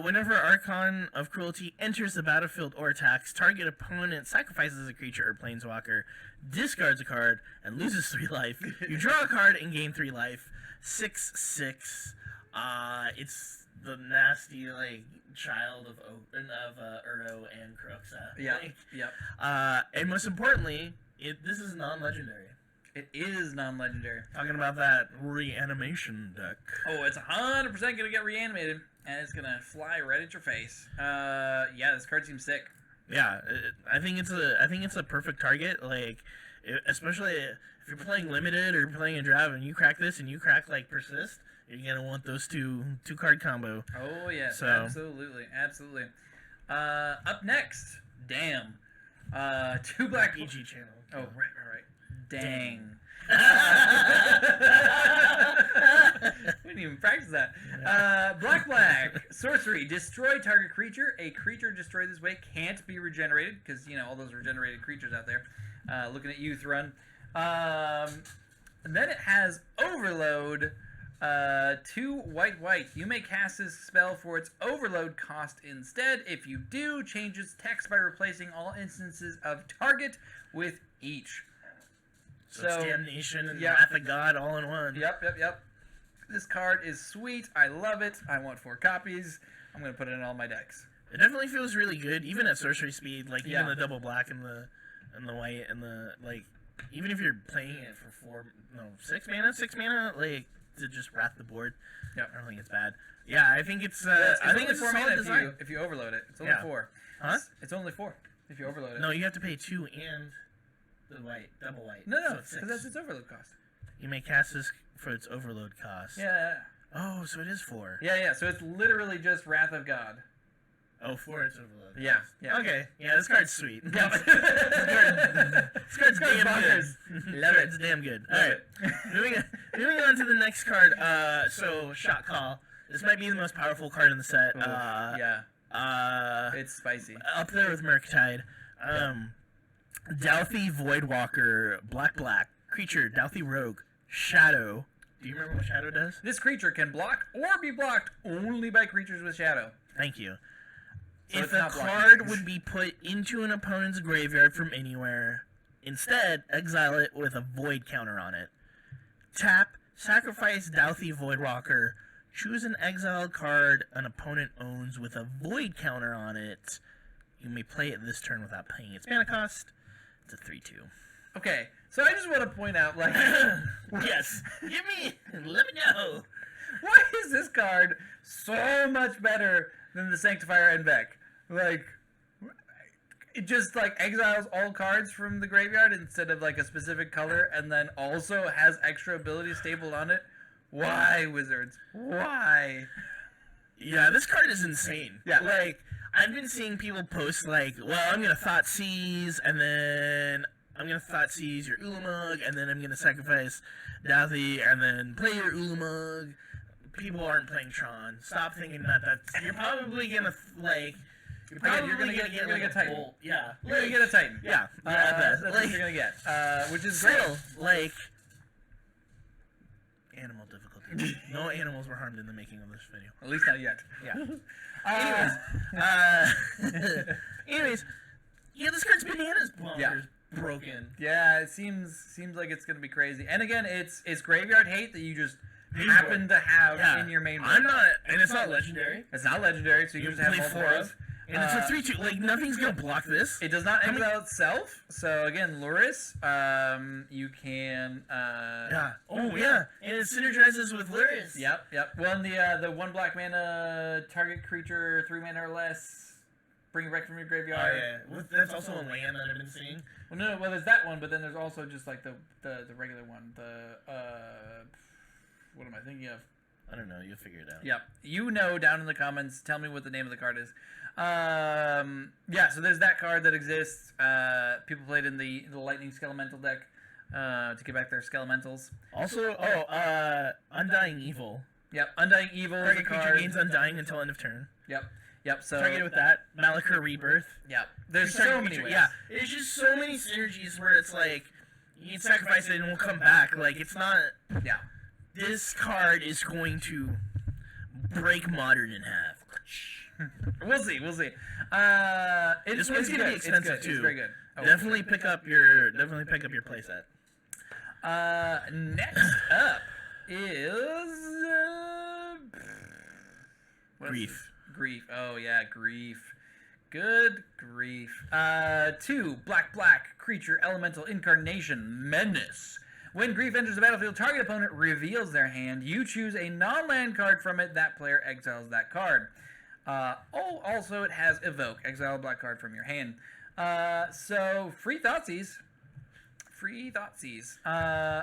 Whenever Archon of Cruelty enters the battlefield or attacks, target opponent sacrifices a creature or planeswalker, discards a card, and loses 3 life. You draw a card and gain 3 life. 6/6. It's the nasty like child of Uro and Kroxa. Yeah. Like, Yep. and most importantly, this is non-legendary. It is non-legendary. Talking about that reanimation deck. Oh, it's 100% gonna get reanimated, and it's gonna fly right at your face. Yeah, this card seems sick. Yeah, I think it's a perfect target. Like, especially if you're playing limited or you're playing a draft and you crack this and you crack like persist, you're gonna want those two card combo. Oh yes, So- absolutely. Up next, damn. 2 black. PG channel. Oh right. Dang. We didn't even practice that. Black. Sorcery. Destroy target creature. A creature destroyed this way can't be regenerated because, all those regenerated creatures out there. Looking at you, Thrun. Then it has Overload. 2 white. You may cast this spell for its overload cost instead. If you do, change its text by replacing all instances of target with each. So it's Damnation and yeah. Wrath of God all in one. Yep. This card is sweet. I love it. I want 4 copies. I'm gonna put it in all my decks. It definitely feels really good, even at sorcery speed. Like even Yeah. the double black and the white and the like. Even if you're playing it for 6 mana, like to just wrath the board. Yep. I don't think it's bad. Yeah, I think it's. It's I think only it's 4 a solid mana design. if you overload it. It's only Yeah. 4. Huh? It's only 4 if you overload it. No, you have to pay 2 and the double white. No, So it's because 6. that's its overload cost. You may cast this for its overload cost. Yeah. Oh, so it is 4. Yeah. So it's literally just Wrath of God. Oh, 4 its overload. Yeah. Okay. Yeah, this card's sweet. Yep. This card's damn bonkers. good. Love it. It's damn good. Love All right. moving on to the next card. So Shot Call. This might be the most powerful card in the set. Yeah. It's spicy. Up there with Murktide. Douthie Voidwalker, black creature, Douthie Rogue, Shadow. Do you remember what Shadow does? This creature can block or be blocked only by creatures with shadow. Thank you. So if it's a not blocking card things. would be put into an opponent's graveyard from anywhere, instead exile it with a void counter on it. Tap, sacrifice Douthie Voidwalker, choose an exiled card an opponent owns with a void counter on it. You may play it this turn without paying its mana cost. It's a 3/2. Okay, so I just want to point out, like, Yes, let me know. why is this card so much better than the Sanctifier and Beck? Like, it just, like, exiles all cards from the graveyard instead of, like, a specific color, and then also has extra ability stapled on it. Why, Wizards? Why? Yeah, this card is insane. Yeah. Like, I've been seeing people post, like, well, I'm going to Thoughtseize, and then I'm going to Thoughtseize your Ulamog, and then I'm going to sacrifice Douthie, and then play your Ulamog. People aren't playing Tron. Stop thinking that that's... You're probably going to, like... You're gonna get Titan. Bolt. Yeah. You're going to get a Titan. Yeah. That's like, what you're going to get. Which is still, great. like... Animal difficulty. No animals were harmed in the making of this video. At least not yet. Yeah. Anyways, yeah, this card's bananas. Yeah. Broken. Yeah, it seems like it's gonna be crazy. And again, it's graveyard hate that you just happen to have in your main. I'm not, and it's not legendary. It's not legendary, so you You can just play have 4 multiple. of, and it's a 3/2. Like nothing's gonna block this. It does not exile itself. So again, Luris, you can. Yeah. Oh yeah, and it synergizes with Luris. Yep. Well, and the 1 black mana target creature 3 mana or less, bring it back from your Oh graveyard. yeah. That's also a land that I've been seeing. Well, no, well, there's that one, but then there's also just like the regular one. What am I thinking of? I don't know. You'll figure it out. Yep. You know, down in the comments, tell me what the name of the card is. Yeah, so there's that card that exists. People played in the Lightning Skelemental deck to get back their Skelementals. Also, Undying Evil. Yep, Undying Evil is a Target creature card. gains Undying until end of turn. Yep, so... Targeted with that. Malachor Rebirth. Yep. There's Target so many creature- ways. Yeah, there's just so many synergies where it's like, you can sacrifice it and it will come back. Like, it's not... Yeah. This card is going to break Modern in half. We'll see. This It's one's it's gonna be good. expensive It's good. too. It's very good. Oh, Definitely pick up your playset. Next up is... what is Grief. this? Grief. Oh, yeah, Grief. Good grief. 2, black, creature, elemental, incarnation, menace. When Grief enters the battlefield, target opponent reveals their hand. You choose a non-land card from it. That player exiles that card. Also, it has Evoke. Exile a black card from your hand. So, free Thoughtseize.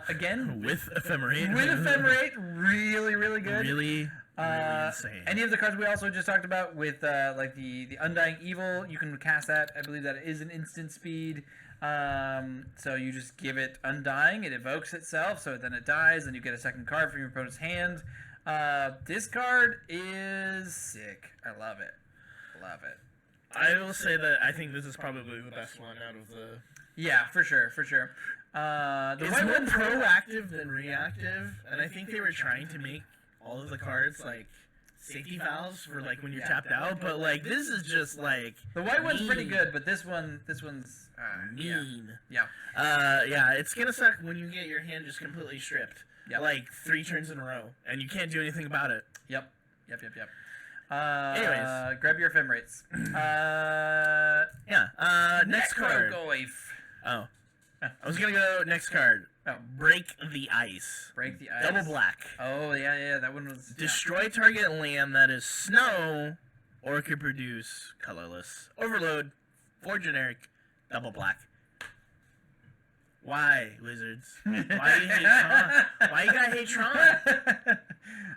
Again, With Ephemerate. with Ephemerate, really, really good. Really insane. Any of the cards we also just talked about with like the Undying Evil, you can cast that. I believe that it is an instant speed. So you just give it Undying, it evokes itself, so then it dies, and you get a second card from your opponent's hand. This card is sick. I love it. I will say that I think this is probably the best one out of the... Yeah, for sure. The It's white more one's proactive than reactive, and I think they were trying to make all of the cards like safety valves for like when you're tapped out, but like this is just like the white one's pretty mean. good, but this one's Mean. Yeah. Yeah, it's gonna suck when you get your hand just completely stripped, Yep. like 3 turns in a row, and you can't do anything about it. Yep. Anyways. Grab your ephemerates. Next card. Necrogoyf. Oh, I was gonna go next card. Oh. Break the ice. Break the ice. Double black. Oh, yeah, that one was... Destroy target land that is snow or could produce colorless. Overload. 4 generic. Double black. Why, Wizards? Why you hate Tron? Why you gotta hate Tron?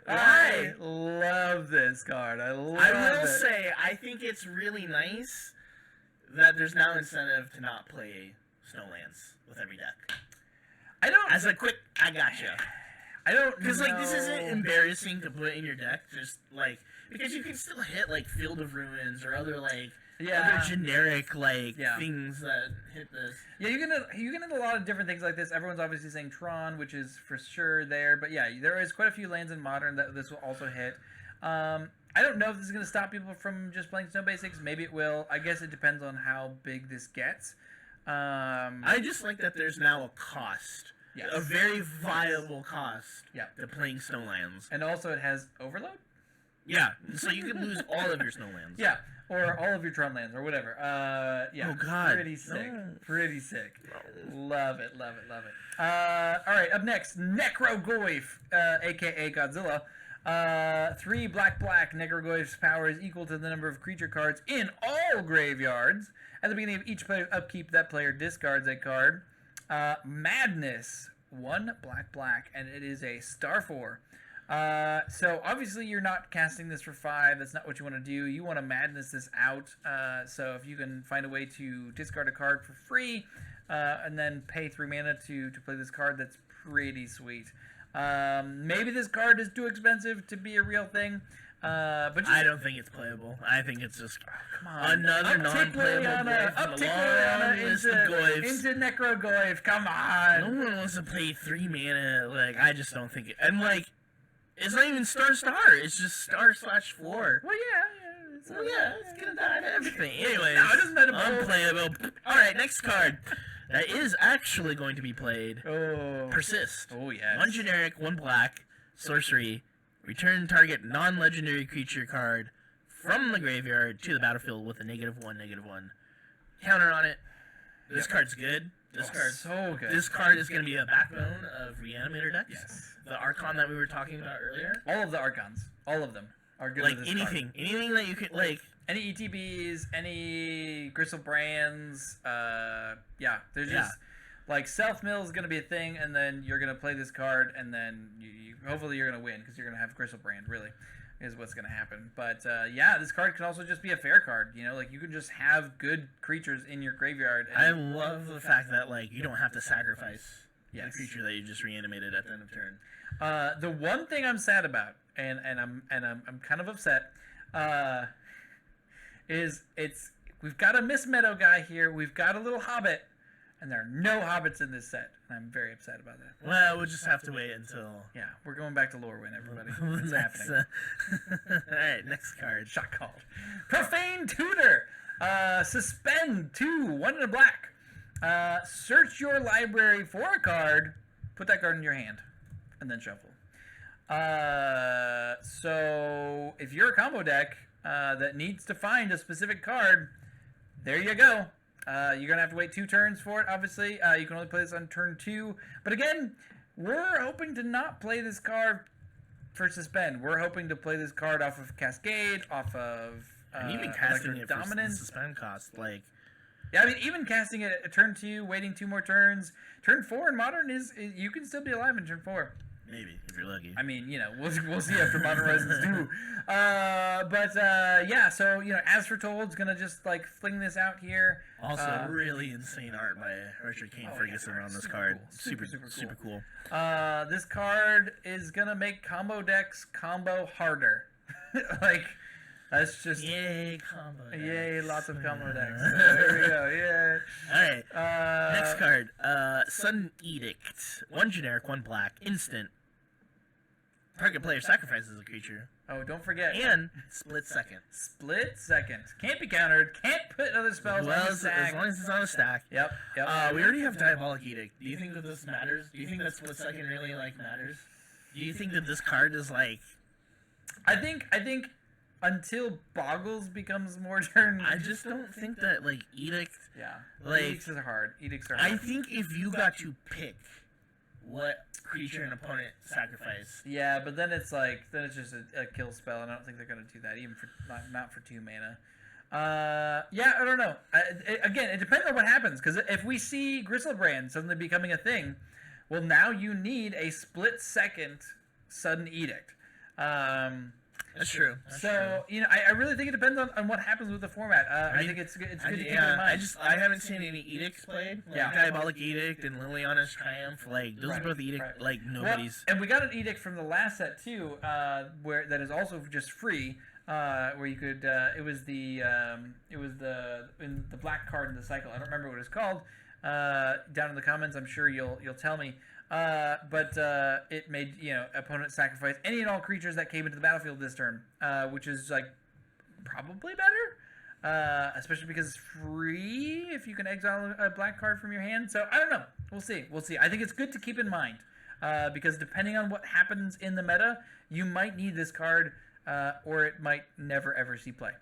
I love this card. I will say, I think it's really nice that there's now incentive to not play Snowlands with every deck. As a quick, I gotcha. Because, like, this isn't embarrassing to put in your deck, just, like, because you can still hit, like, Field of Ruins or other, like, other generic, like, things that hit this. Yeah, you can hit a lot of different things like this. Everyone's obviously saying Tron, which is for sure there. But, yeah, there is quite a few lands in Modern that this will also hit. I don't know if this is going to stop people from just playing Snow Basics. Maybe it will. I guess it depends on how big this gets. I just like that there's now a cost. Yes. A very viable cost Yeah. to playing Snowlands. And also it has overload? Yeah, so you can lose all of your Snowlands. Yeah, or all of your Tronlands or whatever. Yeah. Oh, God. Pretty sick. No. Pretty sick. Love it, love it, love it. All right, up next, Necrogoyf, a.k.a. Godzilla. 3 black Necrogoyf's power is equal to the number of creature cards in all graveyards. At the beginning of each player's upkeep, that player discards a card. Madness, 1 black, and it is a star 4. So obviously you're not casting this for 5. That's not what you want to do. You want to madness this out. So if you can find a way to discard a card for free, and then pay 3 mana to play this card, that's pretty sweet. Maybe this card is too expensive to be a real thing. But just, I don't think it's playable. I think it's just come on. another non-playable Goyf from the long list of Goyfs. Into Necrogoyf. Come No on. one wants to play 3 mana. Like, I just don't think it. And, like, it's not even star. It's just star/4. Well, yeah. Well, yeah, it's gonna die to everything. Anyways, No, it doesn't matter. unplayable. Alright, next card. That is actually going to be played. Oh. Persist. Oh, yes. 1 generic, 1 black, sorcery. Return target non-legendary creature card from the graveyard to the battlefield with a -1/-1. Counter on it. This card's good. This card's so good. This card is going to be a backbone of Reanimator decks. Yes. The Archon that we were talking about earlier. All of the Archons. All of them are good Like with this card. anything that you could like. Any ETBs, any Gristle Brands, yeah, there's just like Self Mill is gonna be a thing, and then you're gonna play this card, and then you hopefully you're gonna win because you're gonna have Gristle Brand. Really, is what's gonna happen. But yeah, this card can also just be a fair card. You know, like you can just have good creatures in your graveyard. And I love the fact that like you don't have to sacrifice the Yes. creature that you just reanimated at the end of turn. The one thing I'm sad about, and I'm kind of upset, is we've got a Miss Meadow guy here, we've got a little Hobbit, and there are no Hobbits in this set, and I'm very upset about that. Well, we'll just have to wait until. Yeah, we're going back to Lorwyn, everybody. It's happening. All right, next card. Shot called. Profane Tutor. Suspend 2, 1 and a black. Search your library for a card. Put that card in your hand, and then shuffle. So if you're a combo deck that needs to find a specific card, there you go. You're gonna have to wait 2 turns for it. Obviously, you can only play this on turn 2. But again, we're hoping to not play this card for suspend. We're hoping to play this card off of Cascade, off of And even casting Electric it for Dominance. suspend cost, like. Yeah, I mean, even casting it at turn 2, waiting 2 more turns. Turn 4 in Modern is you can still be alive in turn 4. Maybe, if you're lucky. I mean, you know, we'll see after Modern Horizons 2. But yeah, so, you know, As Foretold's going to just, like, fling this out here. Also, really insane art by Richard Kane Ferguson on this card. Super Super cool. This card is going to make combo decks combo harder. Like, that's just... Yay, combo decks. Yay, lots of combo decks. There we go, yeah. Alright, next card. Sudden Edict. 1 generic, 1 black, instant. Target player sacrifices a creature. Oh, don't forget. And split second. Split second. Can't be countered. Can't put other spells on the stack. As long as it's on a stack. Yep. We already have Diabolic Edict. Do you think that this matters? Do you think that split second really, like, matters? Do you think that this card is, like... I think until Boggles becomes more turn... I just don't think that, like, Edict... Yeah. Like, Edicts are hard. I think if you got to pick what creature an opponent sacrifice... Yeah, but then it's like... Then it's just a kill spell, and I don't think they're going to do that, even for... Not for 2 mana. Yeah, I don't know. Again, it depends on what happens, because if we see Gristlebrand suddenly becoming a thing, well, now you need a split-second Sudden Edict. That's true. You know, I really think it depends on what happens with the format. I think it's good to keep in mind. I haven't seen any edicts played. Like Diabolic Edict and Liliana's Triumph. Like those are both edict. Like nobody's. Well, and we got an edict from the last set too, where that is also just free. Where you could, it was the black card in the cycle. I don't remember what it's called. Down in the comments, I'm sure you'll tell me. but it made opponent sacrifice any and all creatures that came into the battlefield this turn, which is like probably better, especially because it's free if you can exile a black card from your hand. So I don't know. We'll see. I think it's good to keep in mind because depending on what happens in the meta, you might need this card, or it might never ever see play.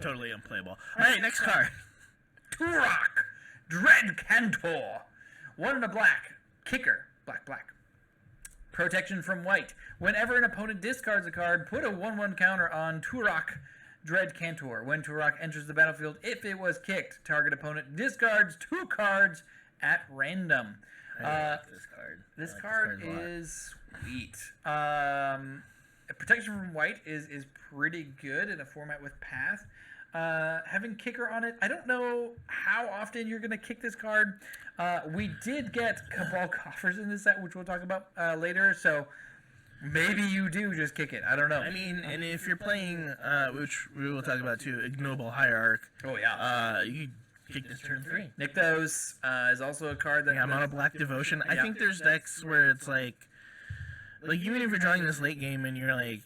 Totally unplayable. All right, next card. Turok, Dread Cantor, 1 and a black, kicker, black. Protection from white. Whenever an opponent discards a card, put a 1/1 counter on Turok, Dread Cantor. When Turok enters the battlefield, if it was kicked, target opponent discards 2 cards at random. I like this card. This card is sweet. Protection from white is pretty good in a format with Path. Having kicker on it, I don't know how often you're going to kick this card. We did get Cabal Coffers in this set, which we'll talk about later, so maybe you do just kick it. I don't know. I mean, and if you're playing, which we will talk about too, Ignoble Hierarch. Oh, yeah. You kick this turn 3. Nykthos is also a card that... Yeah, Mono Black Devotion. I think there's decks where it's like even if you're drawing this late game and you're like,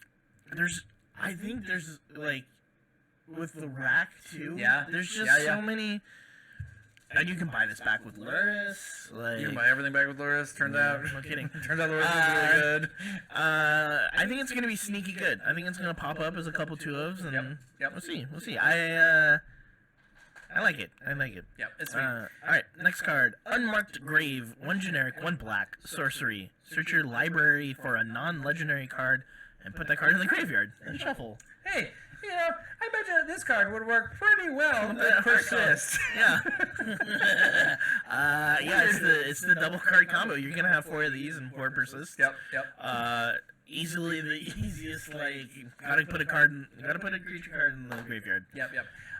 I think there's with the rack too. Yeah. There's just so many. And you can buy this back with Luris. You can buy everything back with Luris. Turns out. No kidding. Turns out Luris is really good. I think it's gonna be sneaky good. I think it's gonna pop up as a couple 2-ofs, and Yep. We'll see. I like it. Yep, it's sweet. All right, next card. Unmarked Grave. 1 generic, 1 black. Sorcery. Search your library for a non-legendary card and put that card in the graveyard and shuffle. Hey, I bet you this card would work pretty well with Persist. Yeah. It's the double card combo. You're gonna have 4 of these and 4 Persist. Yep. Easily the easiest. Gotta put a creature card in the graveyard. Yep.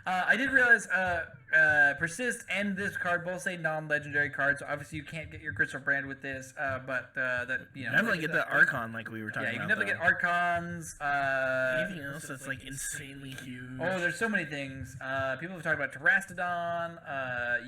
I did realize Persist and this card both say non-legendary cards, so obviously you can't get your Crystal Brand with this, but that definitely get the Archon like we were talking about. Yeah, you can definitely get Archons. Anything else that's insanely huge? Oh, there's so many things. People have talked about Terrastodon.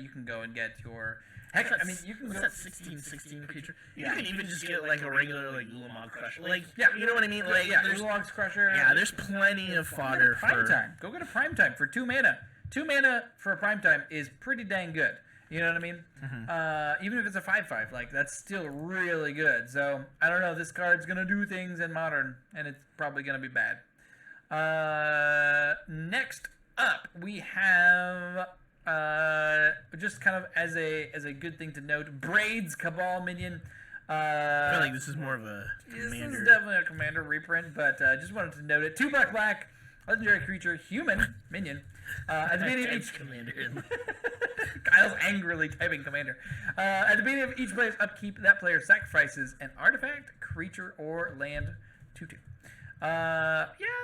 You can go and get your... Heck, I mean, you can What's go... that 16/16 creature? You can even just get a regular Ulamog Crusher. Yeah, you know what I mean? There's Ulamog's Crusher. Yeah, there's plenty of fodder for Primetime. Go get a Primetime for 2 mana. 2 mana for a Primetime is pretty dang good. You know what I mean? Mm-hmm. Even if it's a 5/5, that's still really good. So I don't know. This card's gonna do things in Modern, and it's probably gonna be bad. Next up, we have. Just kind of as a good thing to note, Braid's Cabal minion. I feel like this is more of a commander. This is definitely a commander reprint, but just wanted to note it. 2 black, legendary creature, human minion. At the beginning of each commander. Kyle's angrily typing commander. At the beginning of each player's upkeep, that player sacrifices an artifact, creature, or land 2/2.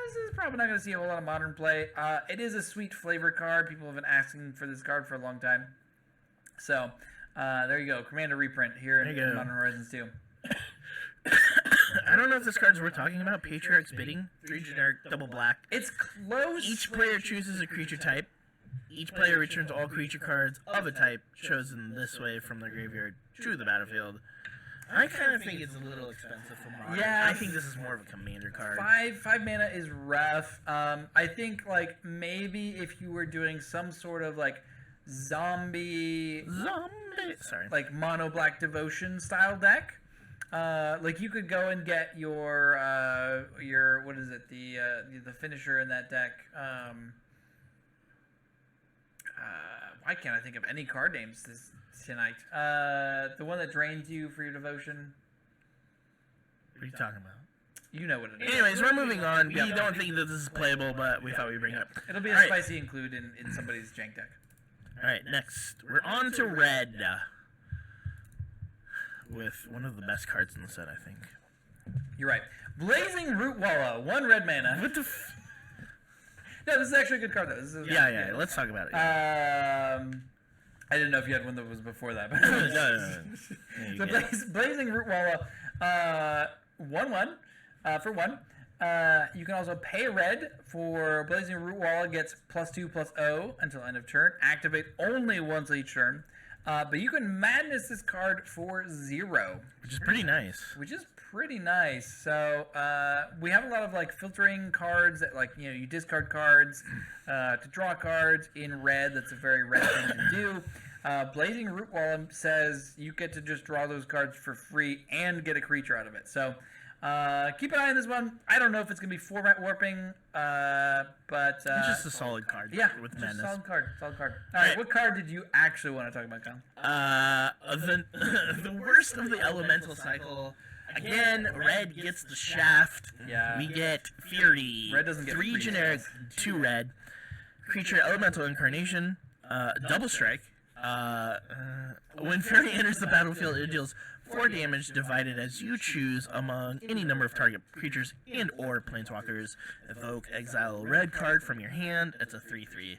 This is probably not going to see a whole lot of Modern play. It is a sweet flavor card. People have been asking for this card for a long time. So, there you go. Commander reprint here in Modern Horizons 2. I don't know if this card's worth talking about. Patriarch's Bidding. 3 generic, double black. It's close. Each player chooses a creature type. Each player returns all creature cards of a type chosen this way from the graveyard to the battlefield. I kind of think it's a little expensive for Modern. Yeah, I think this is more of a commander card. 5 mana is rough. I think maybe if you were doing some sort of zombie, mono black devotion style deck, you could go and get your what is it, the finisher in that deck. Why can't I think of any card names tonight? The one that drains you for your devotion. What are you talking about? You know what it is. Anyways, we're moving on. We don't think that this is playable, but we thought we'd bring it up. It'll be a spicy include in somebody's jank deck. Alright, next. We're on to red. With one of the best cards in the set, I think. You're right. Blazing Root Walla, 1 red mana. What the No, this is actually a good card, though. This is, yeah, let's talk about it. I didn't know if you had one that was before that. But No. So Blazing Root Walla, 1/1 for 1. You can also pay red for Blazing Root Walla, gets +2/+0 until end of turn. Activate only once each turn. But you can madness this card for 0. Which is pretty nice. Which is pretty nice. So we have a lot of like filtering cards that like you discard cards to draw cards in red. That's a very red thing to do. Blazing Root Wall says you get to just draw those cards for free and get a creature out of it. So keep an eye on this one. I don't know if it's gonna be format warping, but it's just a solid card. Yeah, with just madness. a solid card. Solid card. All right, what card did you actually want to talk about, Kyle? The worst of the elemental cycle. Again, red gets the shaft. Yeah. We get Fury. Red doesn't get 3 free generic, spells. 2 red. Creature elemental incarnation. Double strike. When Fury enters the battlefield, it deals 4 damage divided as you choose among any number of target creatures and or planeswalkers. Evoke, exile a red card from your hand. It's a 3/3.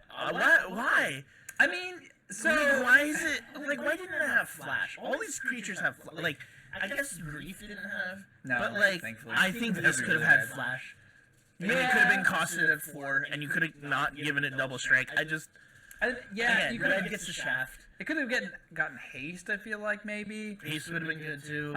Why? I mean, so Why is it why didn't it have flash? All these creatures have I guess Grief didn't have, No, but thankfully. I think this could have had flash. And it Yeah. could have been costed at 4, and you could have not given it double strike. yeah, you could red have gets the shaft. It could have gotten haste. I feel like maybe. Ace would have been good too.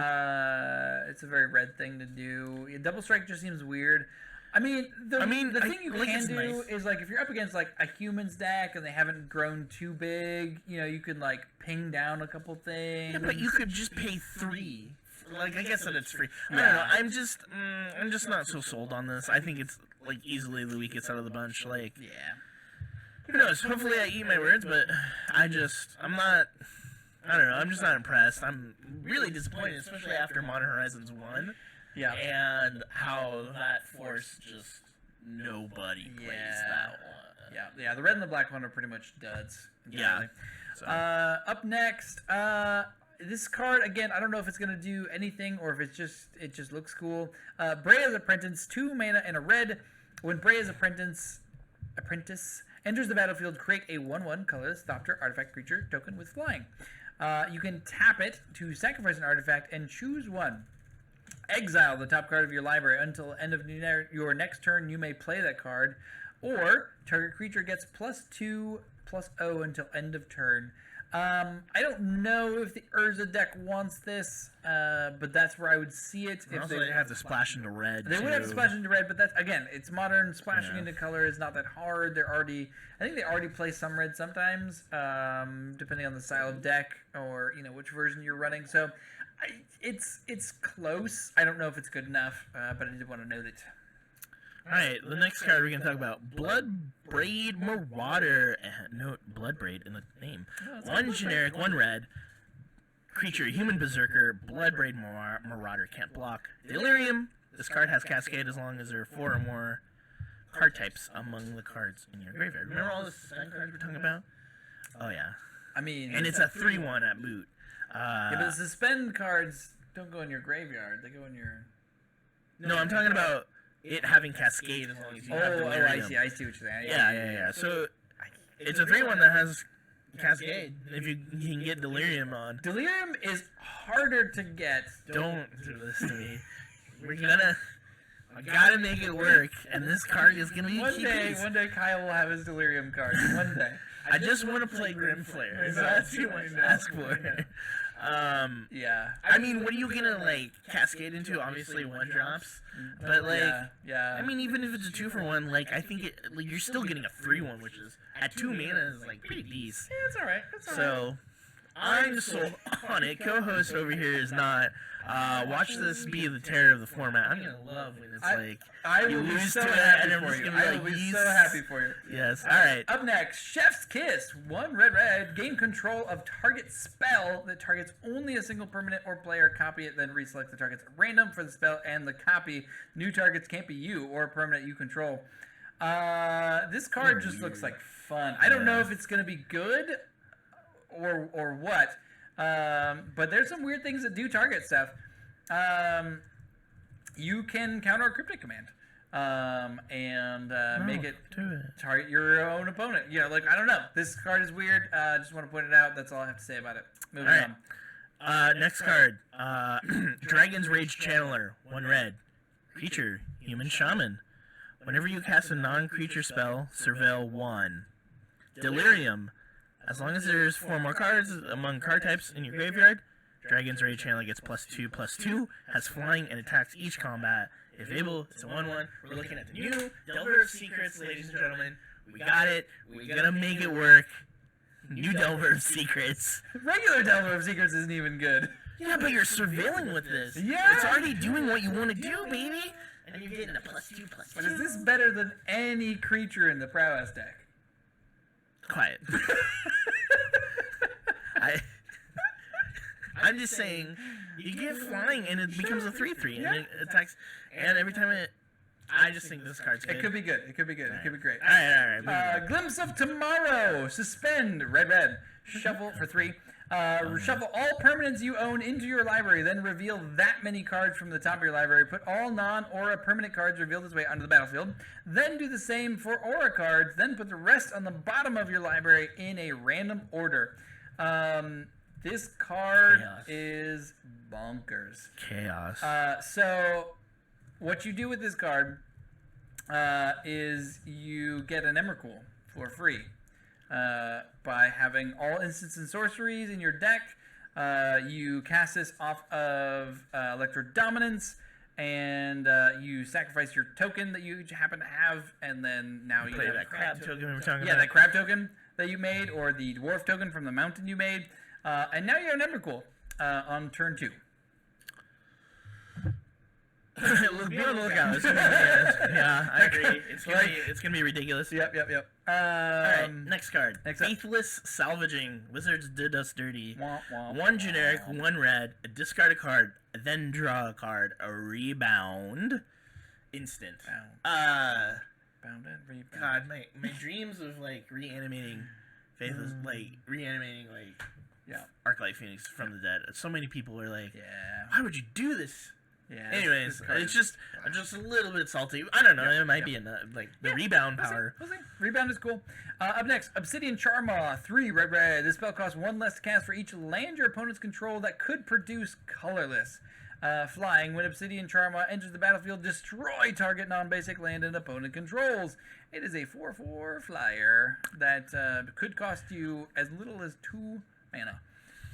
It's a very red thing to do. Yeah, double strike just seems weird. I mean, the thing you can it's do nice. is like if you're up against like a humans deck and they haven't grown too big, you can like ping down a couple things. Yeah, but you could just pay 3. I guess that it's free. I Yeah. don't know. I'm just not so sold on this. I think it's easily the weakest out of the bunch. Yeah. Who knows? Hopefully I eat my words, but I'm not. I don't know. I'm just not impressed. I'm really disappointed, especially after Modern Horizons 1. Yeah. And how that force just nobody plays that one. Yeah. The red and the black one are pretty much duds. Yeah. So. Up next, this card again. I don't know if it's gonna do anything or if it just looks cool. Breya's Apprentice, 2 mana and a red. When Breya's Apprentice enters the battlefield, create a 1/1 colorless Thopter artifact creature token with flying. You can tap it to sacrifice an artifact and choose one. Exile the top card of your library until end of your next turn. You may play that card, or target creature gets +2/+0 until end of turn. I don't know if the Urza deck wants this, but that's where I would see it. If Also, they have to splash into red. They would have to too. splash into red, but that's again, it's modern. Splashing Yeah. into color is not that hard. I think they already play some red sometimes, depending on the style of deck or which version you're running. So, it's close. I don't know if it's good enough, but I did want to note it. Alright, the next card we're going to talk about, Bloodbraid Marauder. Note Bloodbraid in the name. it's 1 Bloodbraid. generic, 1 red. Creature, Human Berserker, Bloodbraid Marauder, can't block. Delirium. This card has Cascade as long as there are 4 or more card types among the cards in your graveyard. Remember all the suspend cards we're talking about? Oh, yeah. I mean, And it's a 3/1 at boot. yeah, but the suspend cards don't go in your graveyard. They go in your. No, I'm talking about it having Cascade as long as you have Oh, Delirium. I see. I see what you're saying. Yeah. So it's a 3/1 that has Cascade. If you can get Delirium on, Delirium is harder to get. don't do this to me. I gotta make it work, and this card is gonna be One key day, piece. Kyle will have his Delirium card. One day. I just want to play Grim Flare. That's too much to ask for. Yeah. I mean, what are you gonna Cascade into? Obviously, 1-drops, but yeah. I mean, even if it's a 2-for-1, I think you're still getting a 3/1, which is at 2 mana is pretty decent. Yeah, it's all right. It's all right. So I'm sold on it. Co-host over here is not. Watch this be the terror of the format. I'm gonna love when it's I you will be lose so to it, happy and I'm for just you. gonna be I like, will be yes. so happy for you. Yes. All right. Up next, Chef's Kiss. 1 red. Gain control of target spell that targets only a single permanent or player. Copy it, then reselect the targets at random for the spell and the copy. New targets can't be you or a permanent you control. This card just looks like fun. I don't know if it's gonna be good or what. But there's some weird things that do target stuff. You can counter a cryptic command and make it target your own opponent. I don't know. This card is weird. I just want to point it out. That's all I have to say about it. Moving on. Next card. Dragon's Rage Channeler. 1 red. Creature. Human Shaman. Whenever you cast a non-creature spell, surveil 1. Delirium. As long as there's 4 more cards among card types in your graveyard, Dragon's Rage Handler gets +2/+2, has flying, and attacks each combat. If able, it's a 1/1. We're looking at the new Delver of Secrets, ladies and gentlemen. We got it. We're gonna make it work. New Delver of Secrets. Regular Delver of Secrets isn't even good. Yeah, but you're surveilling with this. Yeah. It's already doing what you want to do, baby. And you're getting a +2/+2. But is this better than any creature in the Prowess deck? Quiet. I'm just saying, you get flying and it becomes a 3/3 and it attacks. And every time I just think this card's good. It could be good. It could be good. It could be great. All right. Glimpse of Tomorrow. Suspend. Red. Shuffle for 3. Shuffle all permanents you own into your library. Then reveal that many cards from the top of your library. Put all non-aura permanent cards revealed this way onto the battlefield. Then do the same for aura cards. Then put the rest on the bottom of your library in a random order. This card is bonkers. Chaos. So what you do with this card is you get an Emrakul for free by having all instants and sorceries in your deck. You cast this off of Electro Dominance, and you sacrifice your token that you happen to have, and then now you play have that crab token we were talking about. Yeah, that crab token that you made, or the dwarf token from the mountain you made. And now you have an Emrakul on turn 2. Be on the lookout. Yeah, I agree. It's gonna be ridiculous. Yep. All right, next card. Next up. Faithless Salvaging. Wizards did us dirty. Wah, wah, 1 generic, 1 red. Discard a card, then draw a card. A rebound. Instant. Bound and rebound. God, my dreams of like reanimating Faithless, Arclight Phoenix from the dead. So many people are like, why would you do this? Yeah. Anyways, it's just a little bit salty. I don't know. It might be enough, like the rebound power. We'll see. Rebound is cool. Up next, Obsidian Charmaw, 3 red. This spell costs 1 less to cast for each land your opponents control that could produce colorless. Flying. When Obsidian Charmaw enters the battlefield, destroy target non-basic land an opponent controls. It is a 4/4 flyer that could cost you as little as 2 mana.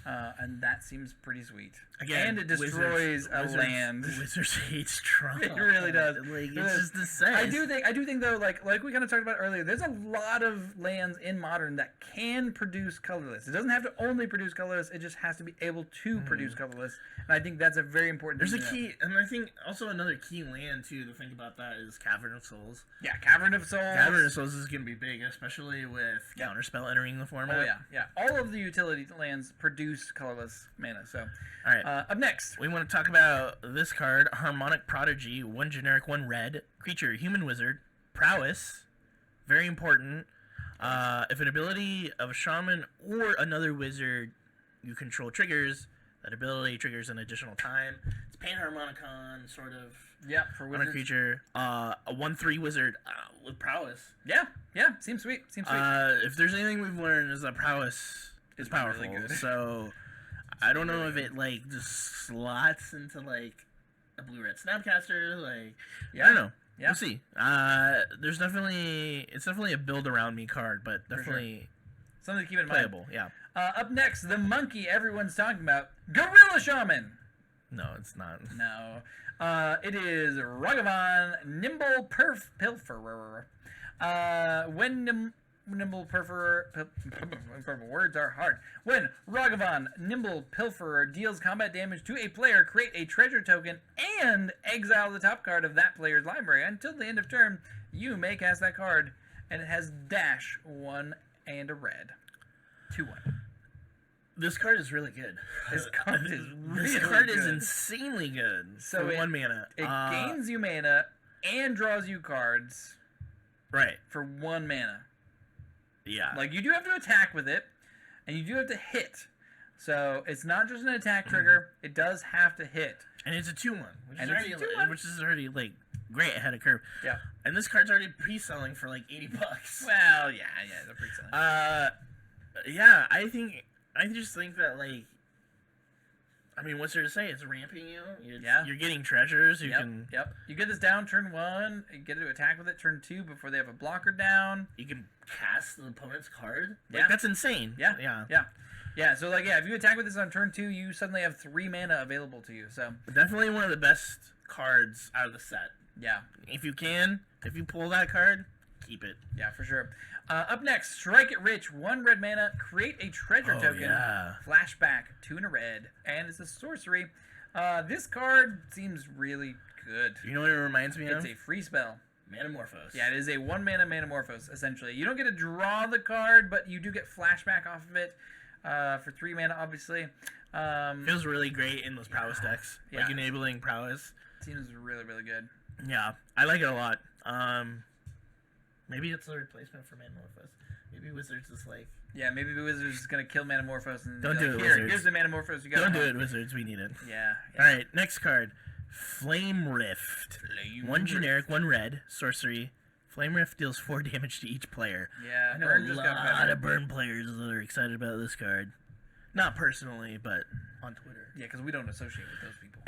And that seems pretty sweet. Again, and it destroys a land. Wizards hates Trump. It really does. Like, it's just the same. I do think though, like we kind of talked about earlier, there's a lot of lands in Modern that can produce colorless. It doesn't have to only produce colorless. It just has to be able to produce colorless. And I think that's a very important. There's a key, and I think also another key land too to think about that is Cavern of Souls. Yeah, Cavern of Souls. Cavern of Souls is going to be big, especially with Counterspell entering the format. Oh yeah. All of the utility lands produce colorless mana. So, all right. Up next, we want to talk about this card, Harmonic Prodigy. 1 generic, 1 red. Creature, human wizard. Prowess. Very important. If an ability of a shaman or another wizard you control triggers, that ability triggers an additional time. It's Panharmonicon, sort of. Yeah, for wizards. On a creature. A 1/3 wizard with prowess. Yeah. Seems sweet. If there's anything we've learned is that prowess is powerful. Really good. So I don't know if it like just slots into like a blue-red Snapcaster. Like I don't know. Yeah. We'll see. It's definitely a build around me card, but definitely something to keep in playable. mind. Yeah. Up next, the monkey everyone's talking about, Gorilla Shaman. No, it's not. No. It is Ragavan Nimble Pilferer. When Nimble Pilferer... words are hard. When Ragavan Nimble Pilferer deals combat damage to a player, create a treasure token and exile the top card of that player's library. Until the end of turn, you may cast that card, and it has dash 1 and a red. 2/1. This card is really good. This card is really This card good. is insanely good. So for 1 mana. It gains you mana and draws you cards. Right. For 1 mana. Yeah. Like, you do have to attack with it, and you do have to hit. So, it's not just an attack trigger. It does have to hit. And it's a 2/1. Which is already, like, great ahead of curve. Yeah. And this card's already pre-selling for, like, $80. Well, yeah, it's a pre-selling. Yeah, I just think that, like, I mean, what's there to say? It's ramping you. Yeah. You're getting treasures. You Yep, can. Yep. You get this down turn 1. You get to attack with it turn 2 before they have a blocker down. You can cast the opponent's card. Yeah. That's insane. Yeah. Yeah. Yeah. Yeah. So if you attack with this on turn 2, you suddenly have 3 mana available to you. So Definitely one of the best cards out of the set. yeah. If you pull that card, keep it. Yeah, for sure. Up next, Strike It Rich. 1 red mana. Create a treasure token. Yeah. Flashback. 2 and a red. And it's a sorcery. This card seems really good. You know what it reminds me of? It's a free spell. Manamorphose. Yeah, it is a 1 mana Manamorphose, essentially. You don't get to draw the card, but you do get flashback off of it for 3 mana, obviously. Feels really great in those prowess decks. Like Yeah. enabling prowess. Seems really, really good. Yeah, I like it a lot. Maybe it's a replacement for Manamorphose. Maybe Wizards is like... Yeah, maybe the Wizards is going to kill Manamorphose and Don't be do like, it, Here, Wizards. here's the Manamorphose you got. Don't do it, Wizards. We need it. Yeah. Alright, next card. Flame Rift. Flame 1 Rift. generic, 1 red. Sorcery. Flame Rift deals 4 damage to each player. Yeah, I know Burn a just got lot better. of Burn players that are excited about this card. Not personally, but on Twitter. Yeah, because we don't associate with those people.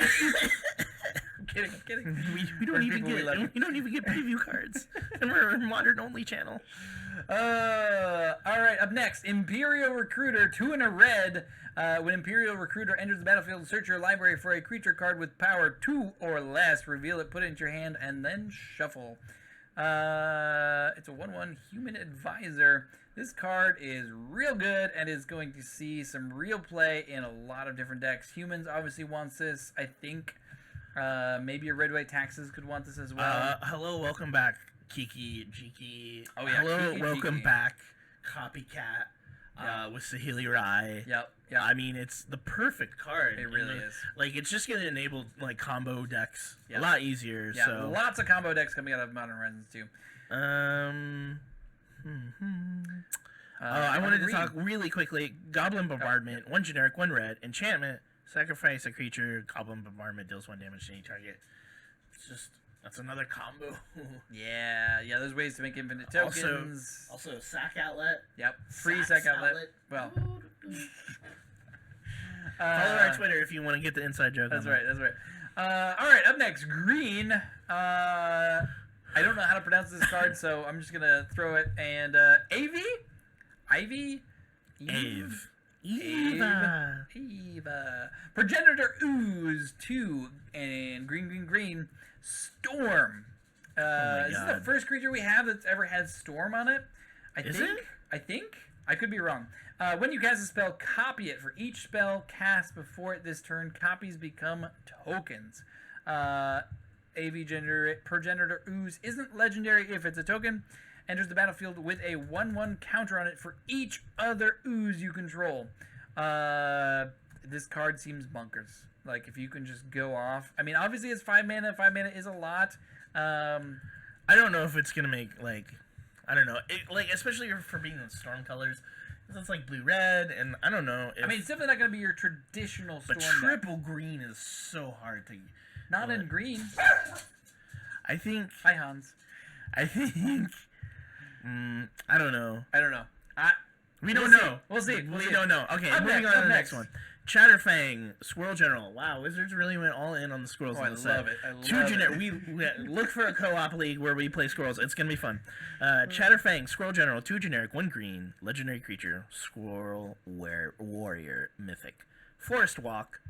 I'm kidding. We don't Burn even people we love. get we don't even get preview cards, and we're a modern only channel. All right, up next, Imperial Recruiter, 2 and a red. When Imperial Recruiter enters the battlefield, search your library for a creature card with power 2 or less. Reveal it, put it into your hand, and then shuffle. It's a 1/1 Human Advisor. This card is real good and is going to see some real play in a lot of different decks. Humans obviously wants this, I think. Maybe your Red-White Taxes could want this as well. Hello, welcome back, Kiki, Jiki. Oh, yeah, Hello, Kiki, welcome Jiki. back, Copycat. With Sahili Rai. Yep. I mean, it's the perfect card. It really And is. Like, it's just going to enable, like, combo decks Yeah. a lot easier, Yeah, so... lots of combo decks coming out of Modern Horizons too. I wanted to green. talk really quickly. Goblin Bombardment, 1 generic, 1 red. Enchantment, sacrifice a creature. Goblin Bombardment deals 1 damage to any target. It's just, that's another combo. Yeah, there's ways to make infinite tokens. Also, sack outlet. Yep, free Sax sec outlet. Well, Follow our Twitter if you want to get the inside joke. That's on right. All right, up next, green. I don't know how to pronounce this card, so I'm just gonna throw it. And Ivy, Eva. Progenitor Ooze 2 and green. Storm. my This is God. the first creature we have that's ever had Storm on it. I Is think. it? I think. I could be wrong. When you cast a spell, copy it. For each spell cast before it this turn, copies become tokens. Progenitor Ooze isn't legendary if it's a token. Enters the battlefield with a 1/1 counter on it for each other ooze you control. This card seems bonkers. Like, if you can just go off. I mean, obviously it's 5 mana. 5 mana is a lot. I don't know if it's gonna make I don't know. Like, especially for being in storm colors, 'cause it's like blue-red, and I don't know. I mean, it's definitely not going to be your traditional Storm but deck. triple green is so hard to. Not in green. I think. Hi, Hans. I think. I don't know. I don't know. We don't We'll see. know. We'll see. We don't know. Okay, Up moving next, on to up the next next. one. Chatterfang, Squirrel General. Wow, Wizards really went all in on the squirrels. Oh, in I the set. love it. I Two love generic. it. We look for a co-op league where we play squirrels. It's gonna be fun. Chatterfang, Squirrel General, 2 generic, 1 green, legendary creature, Squirrel Warrior, mythic, Forest Walk.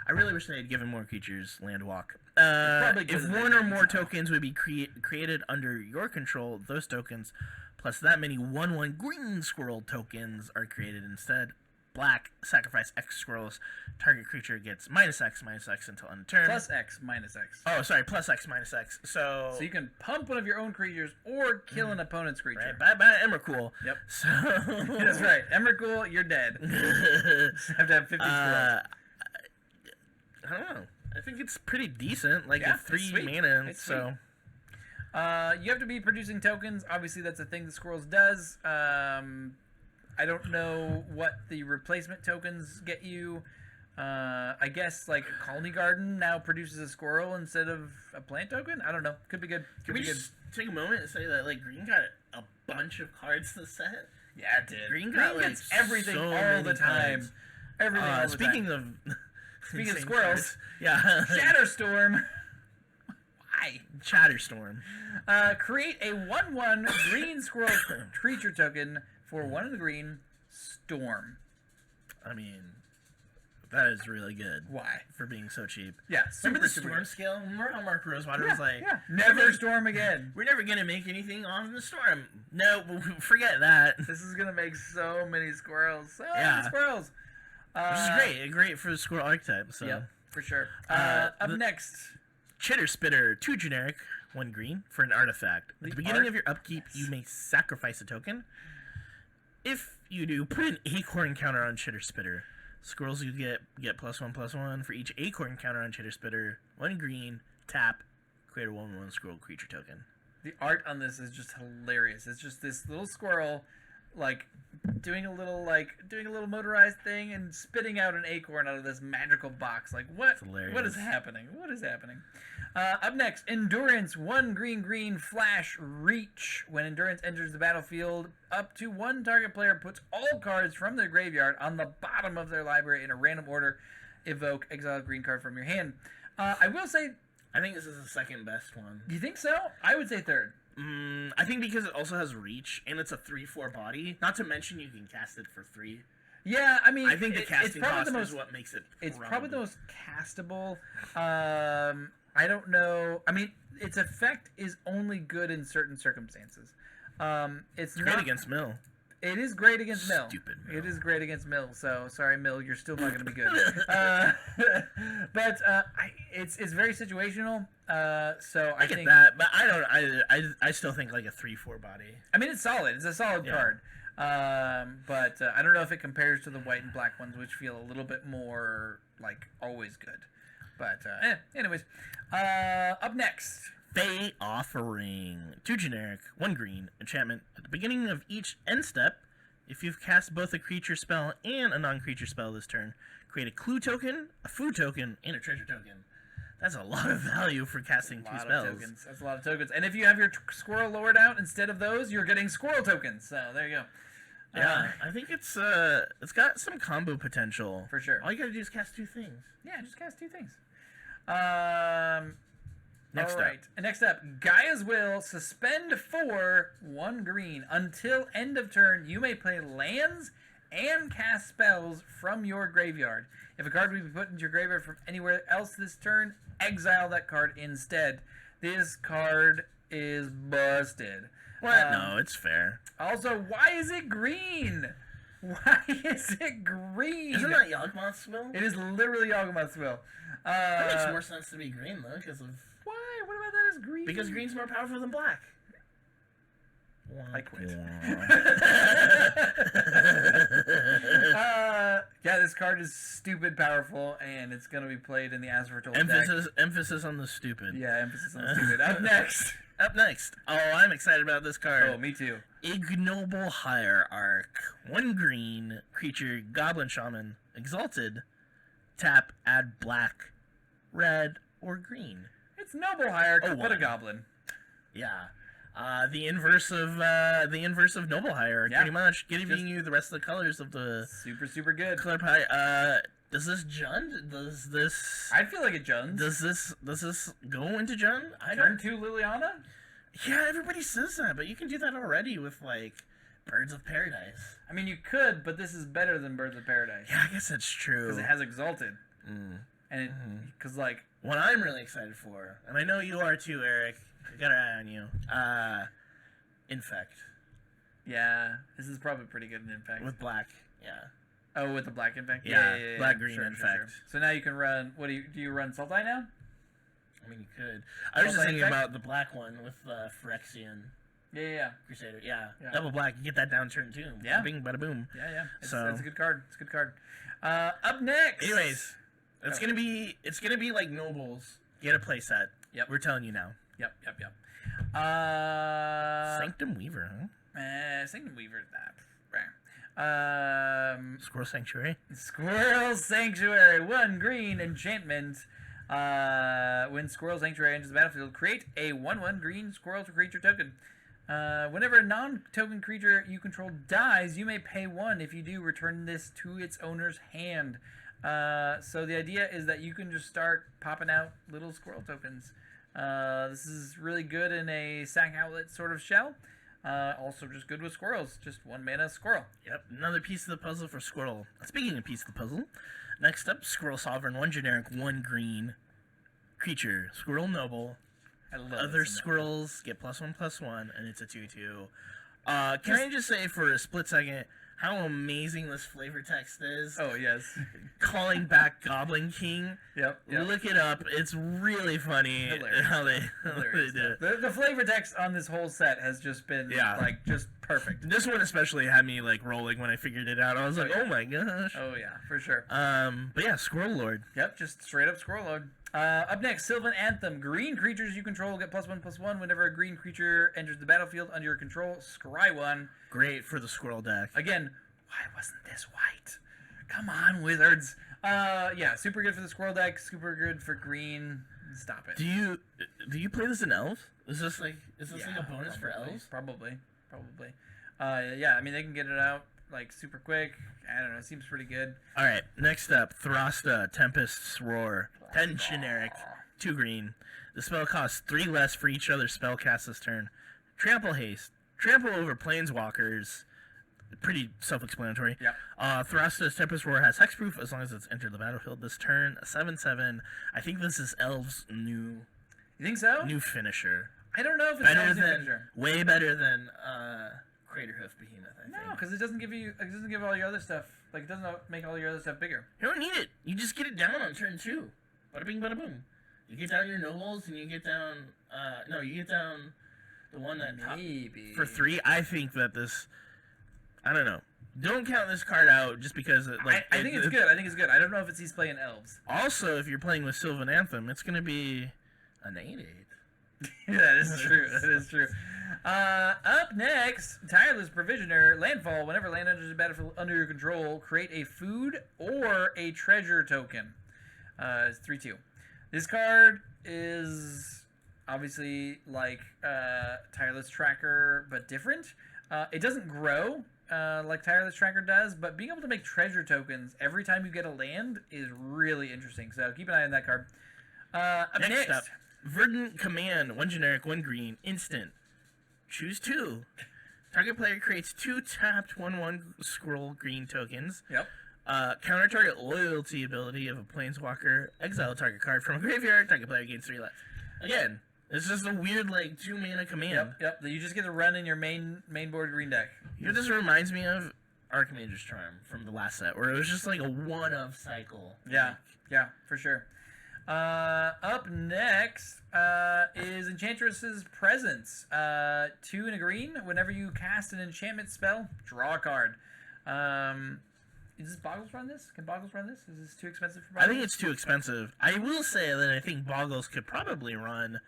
I really wish they had given more creatures land walk. Probably 'cause If of the one or more names. tokens would be created under your control, those tokens plus that many 1/1 green squirrel tokens are created instead. Black, sacrifice X squirrels. Target creature gets -X until end of turn. Plus X, minus X. Oh, sorry, plus X, -X. So So you can pump one of your own creatures or kill an opponent's creature. right, bye, Emrakul. Yep. So That's right. Emrakul, you're dead. Just have to have 50 squirrels. I don't know. I think it's pretty decent. Like Yeah, a 3 it's sweet. mana. It's So You have to be producing tokens. Obviously, that's a thing that Squirrels does. I don't know what the replacement tokens get you. I guess, like, Colony Garden now produces a squirrel instead of a plant token? I don't know. Could be good. can we just take a moment and say that like Green got a bunch of cards to the set? Yeah, it did. Green got, like, gets everything so all many the time. cards. Everything all the Speaking time. of Speaking of insane squirrels, cards. Yeah. Shatterstorm. Why? Chatterstorm. Create a 1/1 green squirrel creature token for 1 in the green storm. I mean, that is really good. Why? For being so cheap. Yeah, Remember the super storm good. scale? Remember how Mark Rosewater was like, never storm again. we're never going to make anything on the storm. No, forget that. This is gonna make so many squirrels. So Yeah. many squirrels. Which is great. Great for the squirrel archetype. So. Yep, for sure. Up next. Chitter Spitter, 2 generic, 1 green for an artifact. At the beginning of your upkeep, you may sacrifice a token. If you do, put an acorn counter on Chitter Spitter. Squirrels you get +1/+1 for each acorn counter on Chitter Spitter. 1 green, tap, create a 1/1 squirrel creature token. The art on this is just hilarious. It's just this little squirrel, like doing a little motorized thing and spitting out an acorn out of this magical box. Like what? What is happening? What is happening? Up next, Endurance, 1 green flash reach. When Endurance enters the battlefield, up to 1 target player puts all cards from their graveyard on the bottom of their library in a random order. Evoke, exile a green card from your hand. I will say, I think this is the second best one. you think so? I would say third. I think because it also has reach and it's a 3/4 body. Not to mention you can cast it for 3. Yeah, I mean, I think the casting cost is what makes it. It's probably the most castable. I don't know. I mean, its effect is only good in certain circumstances. It's great against Mill. It is great against Mill. Stupid Mill. It is great against Mill. So sorry, Mill, you're still not going to be good. But it's very situational. So I get think that, but I still think like a 3/4 body. I mean, it's solid. It's a solid card. But I don't know if it compares to the white and black ones, which feel a little bit more like always good. But anyways, up next, Fey Offering, 2 generic, 1 green enchantment. At the beginning of each end step, if you've cast both a creature spell and a non-creature spell this turn, create a clue token, a food token, and a treasure token. That's a lot of value for casting 2 spells. That's a lot of tokens. And if you have your squirrel lowered out instead of those, you're getting squirrel tokens. So there you go. Yeah, I think it's got some combo potential. For sure. All you gotta do is cast 2 things. Yeah, just cast 2 things. Next up, Gaia's Will, suspend 4, 1 green. Until end of turn, you may play lands and cast spells from your graveyard. If a card would be put into your graveyard from anywhere else this turn, exile that card instead. This card is busted. What? No, it's fair. Also, why is it green? Why is it green? Isn't that Yawgmoth's Will? It is literally Yawgmoth's Will. That makes more sense to be green, though, because of... Why? What about that as green? Because green's more powerful than black. I quit. Yeah, this card is stupid powerful, and it's going to be played in the Azrael deck. Emphasis on the stupid. Yeah, emphasis on the stupid. Up next. Up next. Oh, I'm excited about this card. Oh, me too. Ignoble Hierarch. 1 green creature, Goblin Shaman, Exalted. Tap, add black, red, or green. It's Noble Hierarch, Oh, but a goblin. Yeah. The inverse of Noble Hierarch, pretty much, giving you the rest of the colors of the super good color pie. Does this Jund? Does this? I feel like it Jund. Does this go into Jund? Turn 2 Liliana? Yeah, everybody says that, but you can do that already with like Birds of Paradise. I mean, you could, but this is better than Birds of Paradise. Yeah, I guess that's true. Because it has Exalted. And it, because like... What I'm really excited for, and I know you are too, Eric, I got an eye on you, Infect. Yeah, this is probably pretty good in Infect. With black, yeah. Oh, with the black Infect? Yeah, black-green Infect. So now you can run... What do you run Sultai now? I mean, you could. I was just thinking about the black one with Phyrexian. Yeah. Crusader, yeah. Double black, you get that down turn 2. Yeah. Bing, bada boom. Yeah. It's a good card. It's a good card. Up next. Anyways, it's gonna be like Nobles. Get a playset. Yep. We're telling you now. Yep. Sanctum Weaver, huh? Sanctum Weaver is that. Squirrel Sanctuary. Squirrel Sanctuary, 1 green enchantment. When Squirrel Sanctuary enters the battlefield, create a 1/1 green squirrel creature token. Whenever a non-token creature you control dies, you may pay 1. If you do, return this to its owner's hand. So the idea is that you can just start popping out little squirrel tokens. This is really good in a sack outlet sort of shell. Also just good with squirrels. Just 1 mana squirrel. Yep, another piece of the puzzle for Squirrel. Speaking of piece of the puzzle, next up, Squirrel Sovereign, 1 generic, 1 green creature. Squirrel Noble. I love Other it so much. squirrels get +1/+1, and it's a 2/2. Can I just say for a split second how amazing this flavor text is? Oh, yes. Calling back Goblin King. Yep. Look it up. It's really funny Hilarious. how they Hilarious do it. The flavor text on this whole set has just been just perfect. This one especially had me like rolling when I figured it out. I was like, yeah. oh my gosh. Oh yeah, for sure. But yeah, Squirrel Lord. Yep, just straight up squirrel load. Up next, Sylvan Anthem. Green creatures you control get +1/+1 whenever a green creature enters the battlefield under your control. Scry 1. Great for the Squirrel deck. Again, why wasn't this white? Come on, Wizards. Yeah, super good for the squirrel deck. Super good for green. Stop it. Do you play this in Elves? Is this like a bonus for probably, Elves? Probably. Yeah, I mean they can get it out like super quick. I don't know. It seems pretty good. All right, next up, Thrasta, Tempest's Roar, 10 generic, 2 green. The spell costs 3 less for each other spell cast this turn. Trample haste, trample over planeswalkers. Pretty self-explanatory. Yep. Thrasta's Tempest Roar has hexproof as long as it's entered the battlefield this turn. 7/7. I think this is Elves' new You think so? finisher. I don't know if it's Better Elves' new than finisher. way better than Craterhoof Behemoth. I No, think. because it doesn't give all your other stuff. Like it doesn't make all your other stuff bigger. You don't need it. You just get it down on turn 2. Bada bing, bada boom. You get down your nobles, and you get down. You get down the one that Maybe for 3. I think that this. I don't know. Don't count this card out just because it, like. I think it's good. I think it's good. I don't know if he's playing elves. Also, if you're playing with Sylvan Anthem, it's gonna be an 8/8. That is true. That is true. Up next, Tireless Provisioner. Landfall. Whenever land enters the battlefield under your control, create a food or a treasure token. It's 3/2. This card is obviously like Tireless Tracker, but different. It doesn't grow like Tireless Tracker does, but being able to make treasure tokens every time you get a land is really interesting. So keep an eye on that card. Up next. Up, Verdant Command, 1 generic, 1 green, instant. Choose 2. Target player creates 2 tapped 1/1 scroll green tokens. Yep. Counter target loyalty ability of a planeswalker. Exile a target card from a graveyard. Target player gains 3 life. Again, it's just a weird like 2 mana command. Yep. You just get to run in your main board green deck. You know, this reminds me of Archmage's Charm from the last set, where it was just like a one-of cycle. Yeah, for sure. Up next is Enchantress's Presence. 2 and a green. Whenever you cast an enchantment spell, draw a card. Does Boggles run this? Can Boggles run this? Is this too expensive for Boggles? I think it's too expensive. I will say that I think Boggles could probably run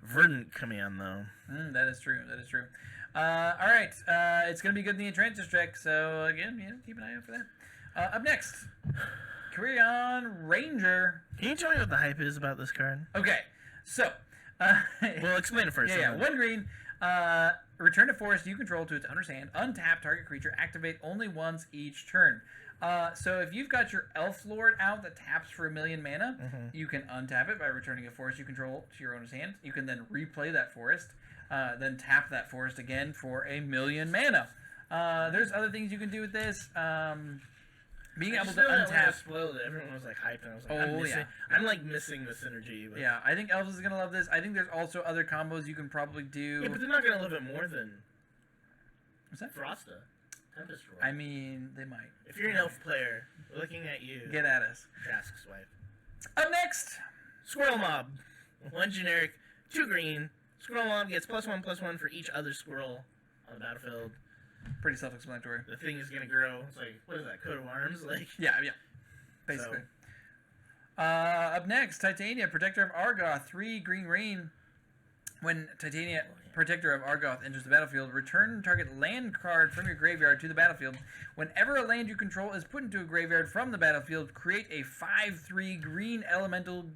Verdant Command, though. That is true. All right. It's going to be good in the Enchantress deck, so again, keep an eye out for that. Up next, Carrion Ranger. Can you tell me what the hype is about this card? Okay, so... Well, explain it first. Yeah. 1 green. Return a forest you control to its owner's hand. Untap target creature. Activate only once each turn. So if you've got your Elf Lord out that taps for 1,000,000 mana, you can untap it by returning a forest you control to your owner's hand. You can then replay that forest, then tap that forest again for 1,000,000 mana. There's other things you can do with this. Being able to untap. Spoiled it. Everyone was like hyped, and I was like, I'm like missing the synergy. But... Yeah, I think Elves is gonna love this. I think there's also other combos you can probably do. Yeah, but they're not gonna love it more than. What's that? Frosta. Tempest Roar. I mean, they might. If you're an elf player, looking at you. Get at us. Trask swipe. Up next, Squirrel Mob. 1 generic, 2 green. Squirrel Mob gets +1/+1 for each other squirrel on the battlefield. pretty self-explanatory. The thing is gonna grow. It's like, what is that? Coat of arms? Like. Yeah. Basically. Up next, Titania, Protector of Argoth, 3 green rain. When Titania, Protector of Argoth, enters the battlefield, return target land card from your graveyard to the battlefield. Whenever a land you control is put into a graveyard from the battlefield, create a 5/3 green elemental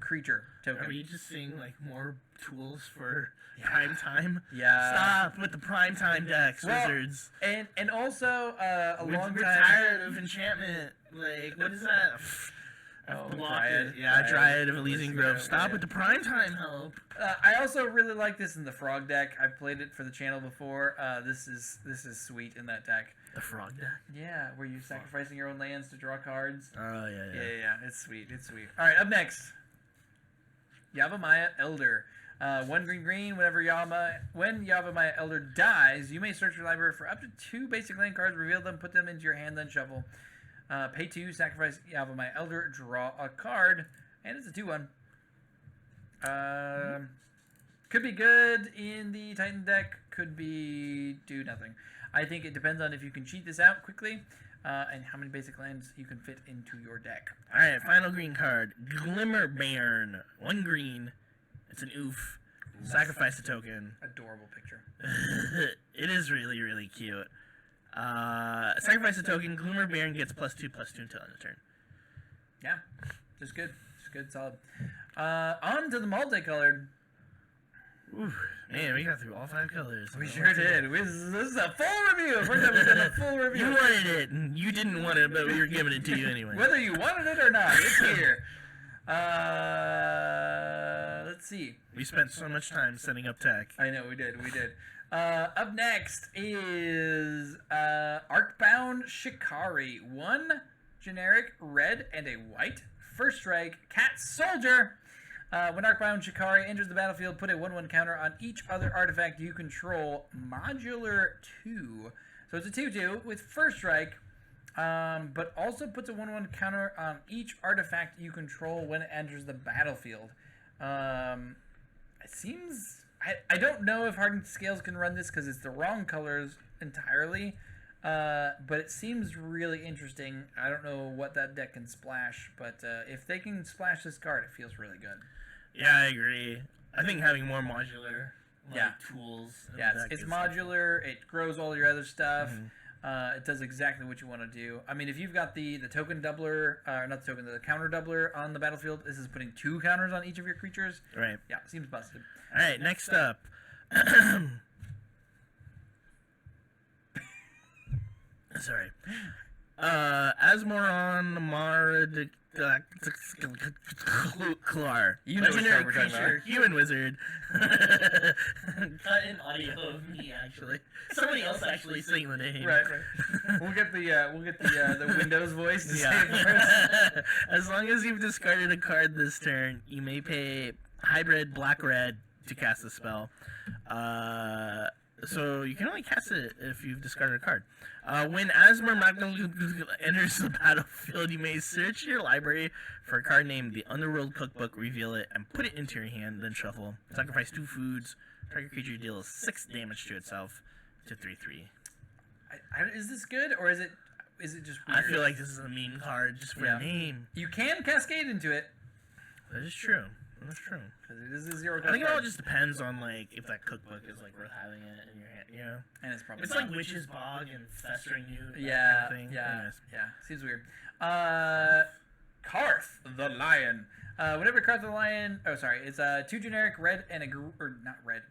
creature token. Are we just seeing like more tools for prime time? Yeah. Stop with the prime time decks, wizards. And also a long We're time. tired of enchantment. Like, what is that? Dryad. Yeah, Dryad of Elysian Grove. Grove, Stop yeah. with the prime time help. I also really like this in the frog deck. I've played it for the channel before. This is sweet in that deck. The frog deck? Yeah, where you're sacrificing your own lands to draw cards. Oh, Yeah. It's sweet. It's sweet. All right, up next, Yavimaya Elder. 1 green. When Yavimaya Elder dies, you may search your library for up to 2 basic land cards, reveal them, put them into your hand, then shuffle. Pay 2, sacrifice Yavimaya Elder, draw a card, and it's a 2/1. Could be good in the Titan deck, could be do nothing. I think it depends on if you can cheat this out quickly, and how many basic lands you can fit into your deck. Alright, final green card. Glimmerbairn. 1 green. It's an oof. Sacrifice a token. Adorable picture. It is really, really cute. Sacrifice a token. Glimmerbairn gets +2/+2 until end of turn. Yeah, just good. Solid. On to the multicolored. Ooh, man, we got through all 5 colors. We sure did. This is a full review. First time we've done a full review. You wanted it, and you didn't want it, but we were giving it to you anyway. Whether you wanted it or not, it's here. Let's see. We spent so much time setting up tech. I know, we did. Up next is Arcbound Shikari. 1 generic red and a white. First strike, Cat Soldier. When Arcbound Shikari enters the battlefield, put a 1/1 counter on each other artifact you control. Modular 2. So it's a 2/2 with first strike, but also puts a 1/1 counter on each artifact you control when it enters the battlefield. It seems... I don't know if Hardened Scales can run this because it's the wrong colors entirely, but it seems really interesting. I don't know what that deck can splash, but if they can splash this card, it feels really good. Yeah, I agree. I think having more modular tools. Yeah, it's modular. It grows all your other stuff. Mm-hmm. It does exactly what you want to do. I mean, if you've got the token doubler, not the token, the counter doubler on the battlefield, this is putting 2 counters on each of your creatures. Right. Yeah, seems busted. All right, next up. Sorry. Asmoron Maradiklar. Legendary creature, human wizard. Cut in audio of me, actually. Somebody else actually saying the name. Right. We'll get the Windows voice to say it first. As long as you've discarded a card this turn, you may pay hybrid black-red to cast the spell. So you can only cast it if you've discarded a card. When Asmar enters the battlefield, you may search your library for a card named the Underworld Cookbook, reveal it, and put it into your hand, then shuffle. Sacrifice 2 foods. Target creature deals 6 damage to itself to 3/3. Is this good, or is it just weird? I feel like this is a mean card just for a name. You can cascade into it. That is true. That's true. Because it is a 0 I think it all just depends on like if that cookbook is like worth having it in your hand, you know. And it's probably like Witch's Bog and Festering You. Yeah, kind of thing. yeah, Anyways. yeah. Seems weird. Karth the Lion. Whenever Karth the Lion, it's 2 generic red and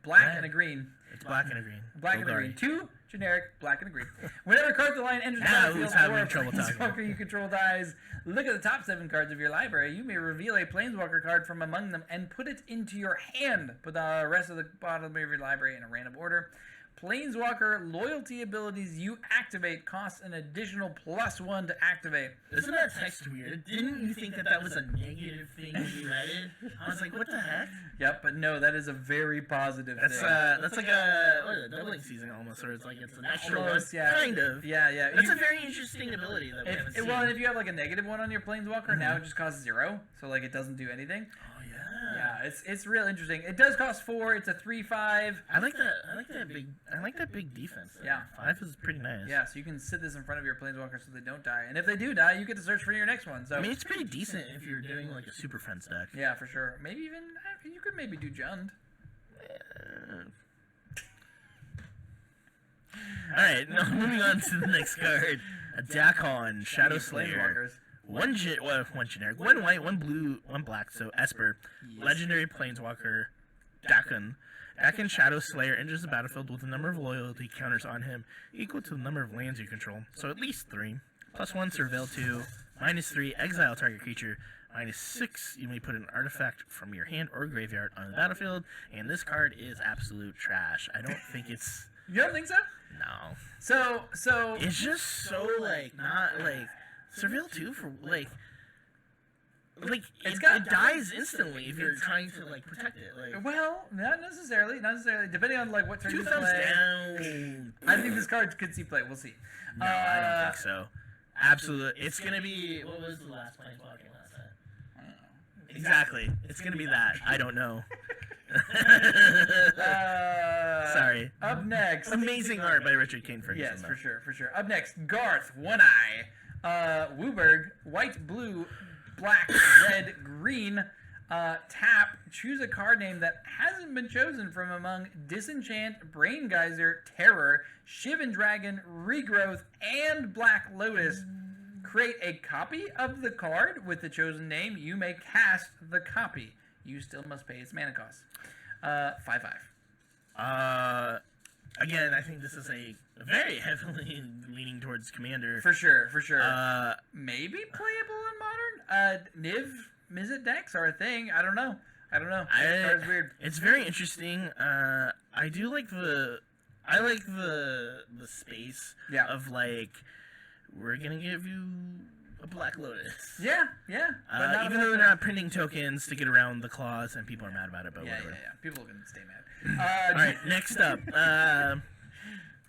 black and a green. It's black and a green. Black and a green. 2 generic, black and a green. Whenever Karth the Lion enters the battlefield or a planeswalker you control dies, look at the top 7 cards of your library. You may reveal a planeswalker card from among them and put it into your hand. Put the rest of the bottom of your library in a random order. Planeswalker loyalty abilities you activate cost an additional +1 to activate. Isn't that text weird? Didn't you think that was a negative thing when you read it? I was like, what the heck? Yep, but no, that is a very positive thing. That's like a doubling season almost, or it's an extra almost, one. Kind of. Yeah. That's a very interesting ability that we haven't seen. Well, if you have like a -1 on your Planeswalker, now it just costs 0, so like it doesn't do anything. Oh yeah. Yeah, it's real interesting. It does cost 4. It's a 3/5. I like that big defense. Yeah, 5 is pretty nice. Yeah, so you can sit this in front of your Planeswalker so they don't die, and if they do die, you get to search for your next one. So I mean, it's pretty decent if you're doing like a Super Friends deck. Yeah, for sure. Maybe even you could maybe do Jund. All right, now moving on to the next card, a Dakon Shadow Slayer. one generic, one white, one blue, one black. So Esper, Yes. legendary planeswalker, Dakin. Dakin Shadow Slayer enters the battlefield with a number of loyalty counters on him equal to the number of lands you control. So at least 3. +1 Surveil 2. -3 exile target creature. -6 you may put an artifact from your hand or graveyard on the battlefield. And this card is absolute trash. I don't think it's. You don't think so? No. So It's just so like not like Surveil 2 for like It's it, got- it dies instantly if you're trying to like protect it. Like well, not necessarily. Depending on like what turn 2 you thumbs play. down. I think this card could see play. We'll see. No, I don't think so. Absolutely, it's gonna be. What was the last planeswalker last time? I don't know. Exactly, it's gonna be that. I don't know. Sorry. Up next. Amazing art by Richard Kane Ferguson. Yes, though. for sure. Up next, Garth, One Eye, Wooburg, white, blue, black, red, green. Tap, choose a card name that hasn't been chosen from among Disenchant, Brain Geyser, Terror, Shivan Dragon, Regrowth, and Black Lotus. Create a copy of the card with the chosen name. You may cast the copy. You still must pay its mana cost. 5/5. Again, I think this is a very heavily leaning towards Commander. For sure. Maybe playable in Modern. Niv Mizzet decks are a thing. I don't know. This card's weird. It's very interesting. I do like the space Yeah. of like we're gonna give you a Black Lotus. Yeah. But not Even though they're not printing tokens to get around the clause and people are mad about it, but Yeah. whatever. People can stay mad. All right, next up.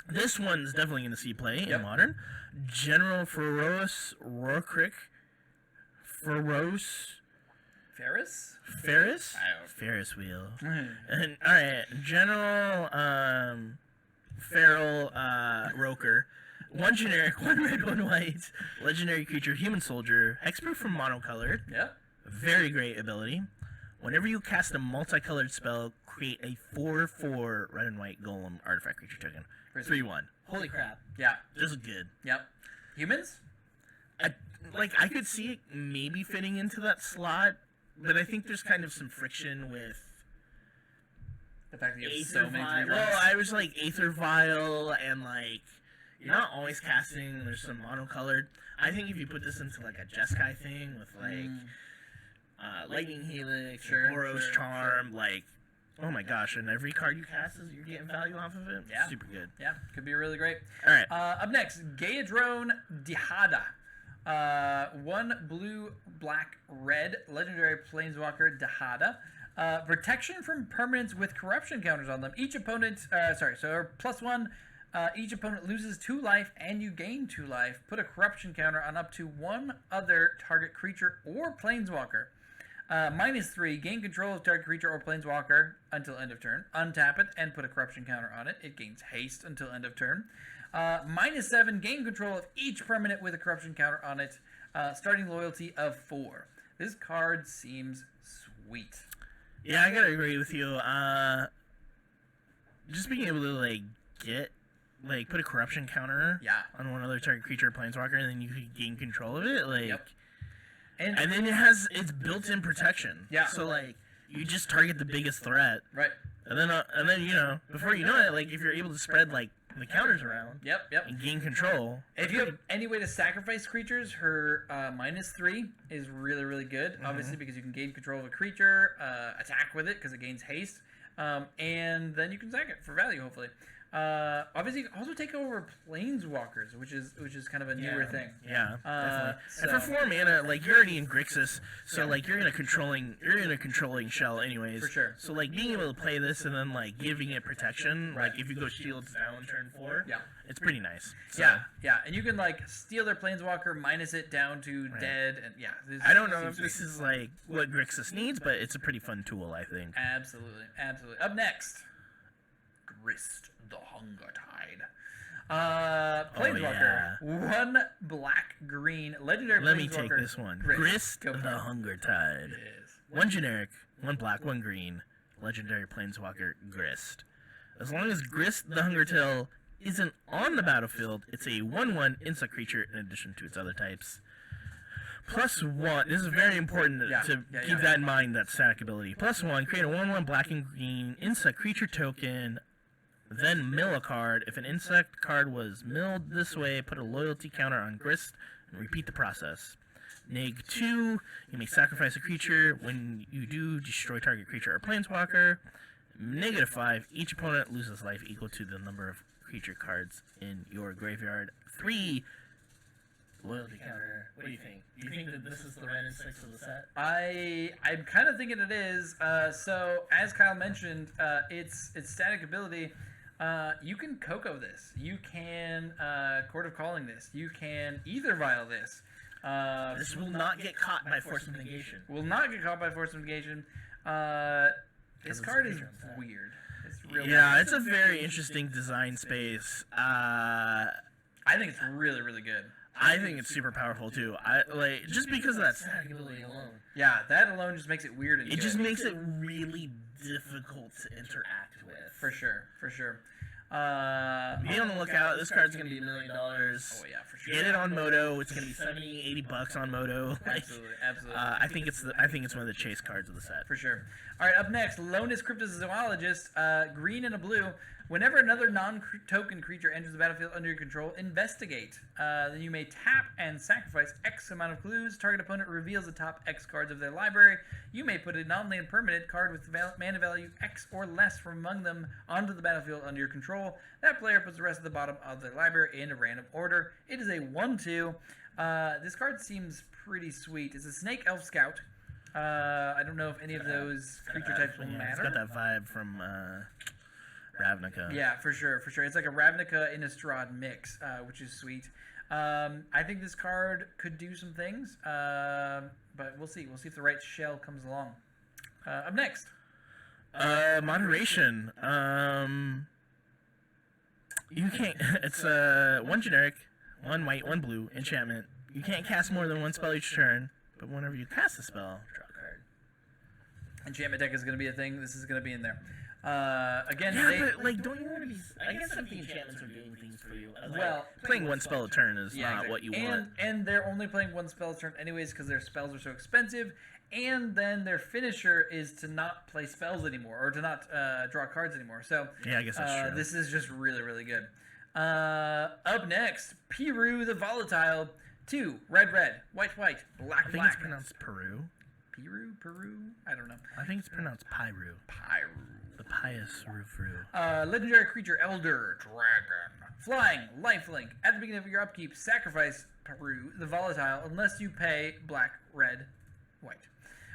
This one's definitely going to see play Yep. in Modern. General Feroz Rorkrick. Ferris? Ferris? I don't- Ferris wheel. Hmm. And, all right, General Feral Roker. One generic, one red, one white. Legendary creature, human soldier. Hexproof from monocolored. Yep. Very great ability. Whenever you cast a multicolored spell, create a 4/4 red and white golem artifact creature token. 3/1. Holy crap. Yeah. This is good. Yep. Humans? I could see it maybe fitting into that slot, but I think there's kind of some friction with The fact that you have Aether so many Vial. three Well, drops. I was like Aether Vial, and like you're not always casting. There's some monocolored. I think if you put this into like a Jeskai thing with like Lightning Helix, Sure, Boros sure, Charm, like oh my gosh, and every card you cast is you're getting value off of it. Yeah. Super good. Yeah, could be really great. All right. Up next, Gaedrone Dihada. 1 blue, black, red, legendary planeswalker Dihada. Protection from permanents with corruption counters on them. Each opponent, +1. Each opponent loses 2 life and you gain 2 life. Put a corruption counter on up to 1 other target creature or planeswalker. -3, gain control of target creature or planeswalker until end of turn. Untap it and put a corruption counter on it. It gains haste until end of turn. -7, gain control of each permanent with a corruption counter on it. Starting loyalty of 4. This card seems sweet. Yeah, I gotta agree with you. Just being able to put a corruption counter Yeah. on one other target creature or planeswalker, and then you can gain control of it, Yep. and then it's built-in protection. Yeah. So you just target the biggest threat, Right. and then before you know it, if you're able to spread the counters around Yep. and gain control. If you have any way to sacrifice creatures, her -3 is really, really good. Obviously, because you can gain control of a creature, attack with it because it gains haste, and then you can sack it for value, hopefully. Obviously, you can also take over planeswalkers, which is kind of a newer thing. Yeah, definitely. so- And for 4 mana, you're already in Grixis, so you're in a controlling shell anyways. For sure. So being able to play this and then giving it protection, Right. if you go shields down turn 4, Yeah. it's pretty nice. So, Yeah, and you can steal their planeswalker, minus it down to dead, and yeah. I don't know if this is what Grixis needs, but it's a pretty fun tool, I think. Absolutely. Up next, Grist the Hunger Tide. Planeswalker. Oh, 1 black green legendary Let me planeswalker. take this one. Grist. Grist Go for the it. Hunger Tide. Yes. 1 generic, 1 black, 1 green, legendary planeswalker Grist. As long as Grist the Hunger Tide isn't on the battlefield, it's a 1/1 insect creature in addition to its other types. +1. This is very important to keep that in mind, that static ability. +1, create a 1/1 black and green insect creature token, then mill a card. If an insect card was milled this way, put a loyalty counter on Grist and repeat the process. -2, you may sacrifice a creature. When you do, destroy target creature or planeswalker. -5, each opponent loses life equal to the number of creature cards in your graveyard. 3, loyalty counter. What do you think? Do you think that this is the red and 6 of the set? I'm kind of thinking it is. So as Kyle mentioned, its static ability. You can Coco this. You can Court of Calling this. You can Ether Vial this. This will not get caught by Force of Negation. Will not get caught by Force of Negation. This card is weird. It's real weird. It's a very interesting design space. I think it's really, really good. I think it's super powerful too. Just because of that static ability alone. Yeah, that alone just makes it weird and it just makes it really difficult to interact with. For sure, for sure. Be on the lookout. This card's gonna be $1 million. Oh yeah, for sure. Get it on Moto. It's gonna be $70-$80 on Moto. Absolutely, absolutely. I think it's one of the chase cards of the set. For sure. All right, up next, Lonus Cryptozoologist, green and a blue. Whenever another non-token creature enters the battlefield under your control, investigate. Then you may tap and sacrifice X amount of clues. Target opponent reveals the top X cards of their library. You may put a non-land permanent card with mana value X or less from among them onto the battlefield under your control. That player puts the rest of the bottom of their library in a random order. It is a 1/2. This card seems pretty sweet. It's a Snake Elf Scout. I don't know if any of those creature types will matter. It's got that vibe from Ravnica. Yeah, for sure, for sure. It's like a Ravnica Innistrad mix, which is sweet. I think this card could do some things, but we'll see. We'll see if the right shell comes along. Up next. Moderation. You can't. It's 1 generic, 1 white, 1 blue enchantment. You can't cast more than 1 spell each turn, but whenever you cast a spell, draw a card. Enchantment deck is going to be a thing. This is going to be in there. Again, but don't you want to be? I guess if the enchantments are doing things for you, playing 1 spell a turn is not exactly what you want. And they're only playing 1 spell a turn anyways because their spells are so expensive. And then their finisher is to not play spells anymore or to not draw cards anymore. So yeah, I guess that's true. This is just really, really good. Up next, Piru the Volatile. 2, red, white, black, I think it's pronounced Peru. Peru? I don't know. I think it's pronounced Pyru. The pious Rufru. Legendary creature, Elder Dragon. Flying, lifelink. At the beginning of your upkeep, sacrifice Peru the Volatile unless you pay black, red, white.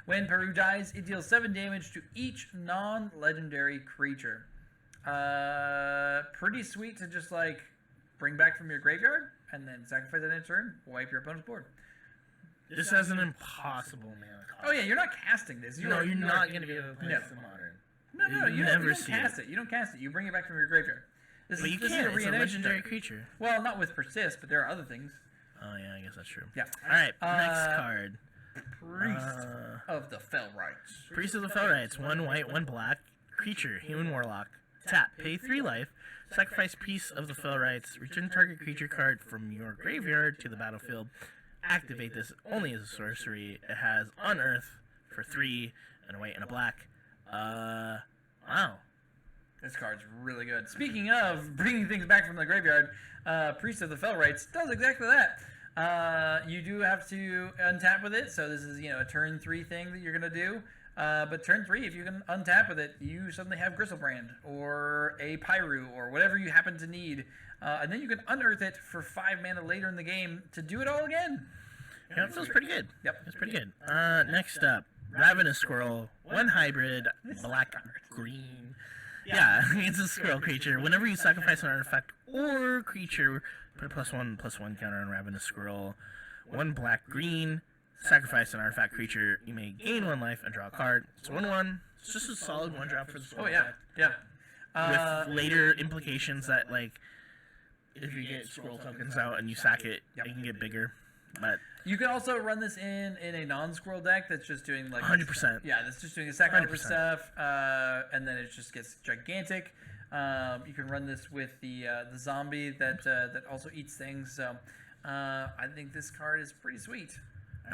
When Peru dies, it deals 7 damage to each non-legendary creature. Pretty sweet to just bring back from your graveyard and then sacrifice it in turn, wipe your opponent's board. This has an impossible mana cost. Oh yeah, you're not casting this. You're not going to be able to play this in Modern. No, you don't cast it. You don't cast it. You bring it back from your graveyard. But you can't. It's a legendary creature. Well, not with Persist, but there are other things. Oh yeah, I guess that's true. Yeah. All right, next card. Priest of the Fell Rites. Priest of the Fell Rites. 1 white, 1 black. Creature, human warlock. Tap, pay 3 life. Sacrifice Priest of the Fell Rites. Return target creature card from your graveyard to the battlefield. Activate this only as a sorcery. It has Unearth for 3 and a white and a black. Wow. This card's really good. Speaking of bringing things back from the graveyard, Priest of the Fell Rites does exactly that. You do have to untap with it, so this is a turn 3 thing that you're gonna do. But turn 3, if you can untap with it, you suddenly have Gristlebrand or a Pyru or whatever you happen to need, and then you can unearth it for 5 mana later in the game to do it all again. Yeah, it feels pretty good. Yep, it's pretty good. Next up, Ravenous Squirrel, 1 hybrid, black, green. Yeah, it's a squirrel creature. Whenever you sacrifice an artifact or creature, put a +1/+1 counter on Ravenous Squirrel. 1 black, green. Sacrifice an artifact creature. You may gain 1 life and draw a card. It's 1/1. It's just a solid 1-drop for the squirrel. Oh yeah. With later implications that if you get scroll tokens out and you sack it, it can get bigger. But you can also run this in a non-squirrel deck that's just doing 100%. Yeah, that's just doing the sacrifice stuff, and then it just gets gigantic. You can run this with the zombie that also eats things. So I think this card is pretty sweet.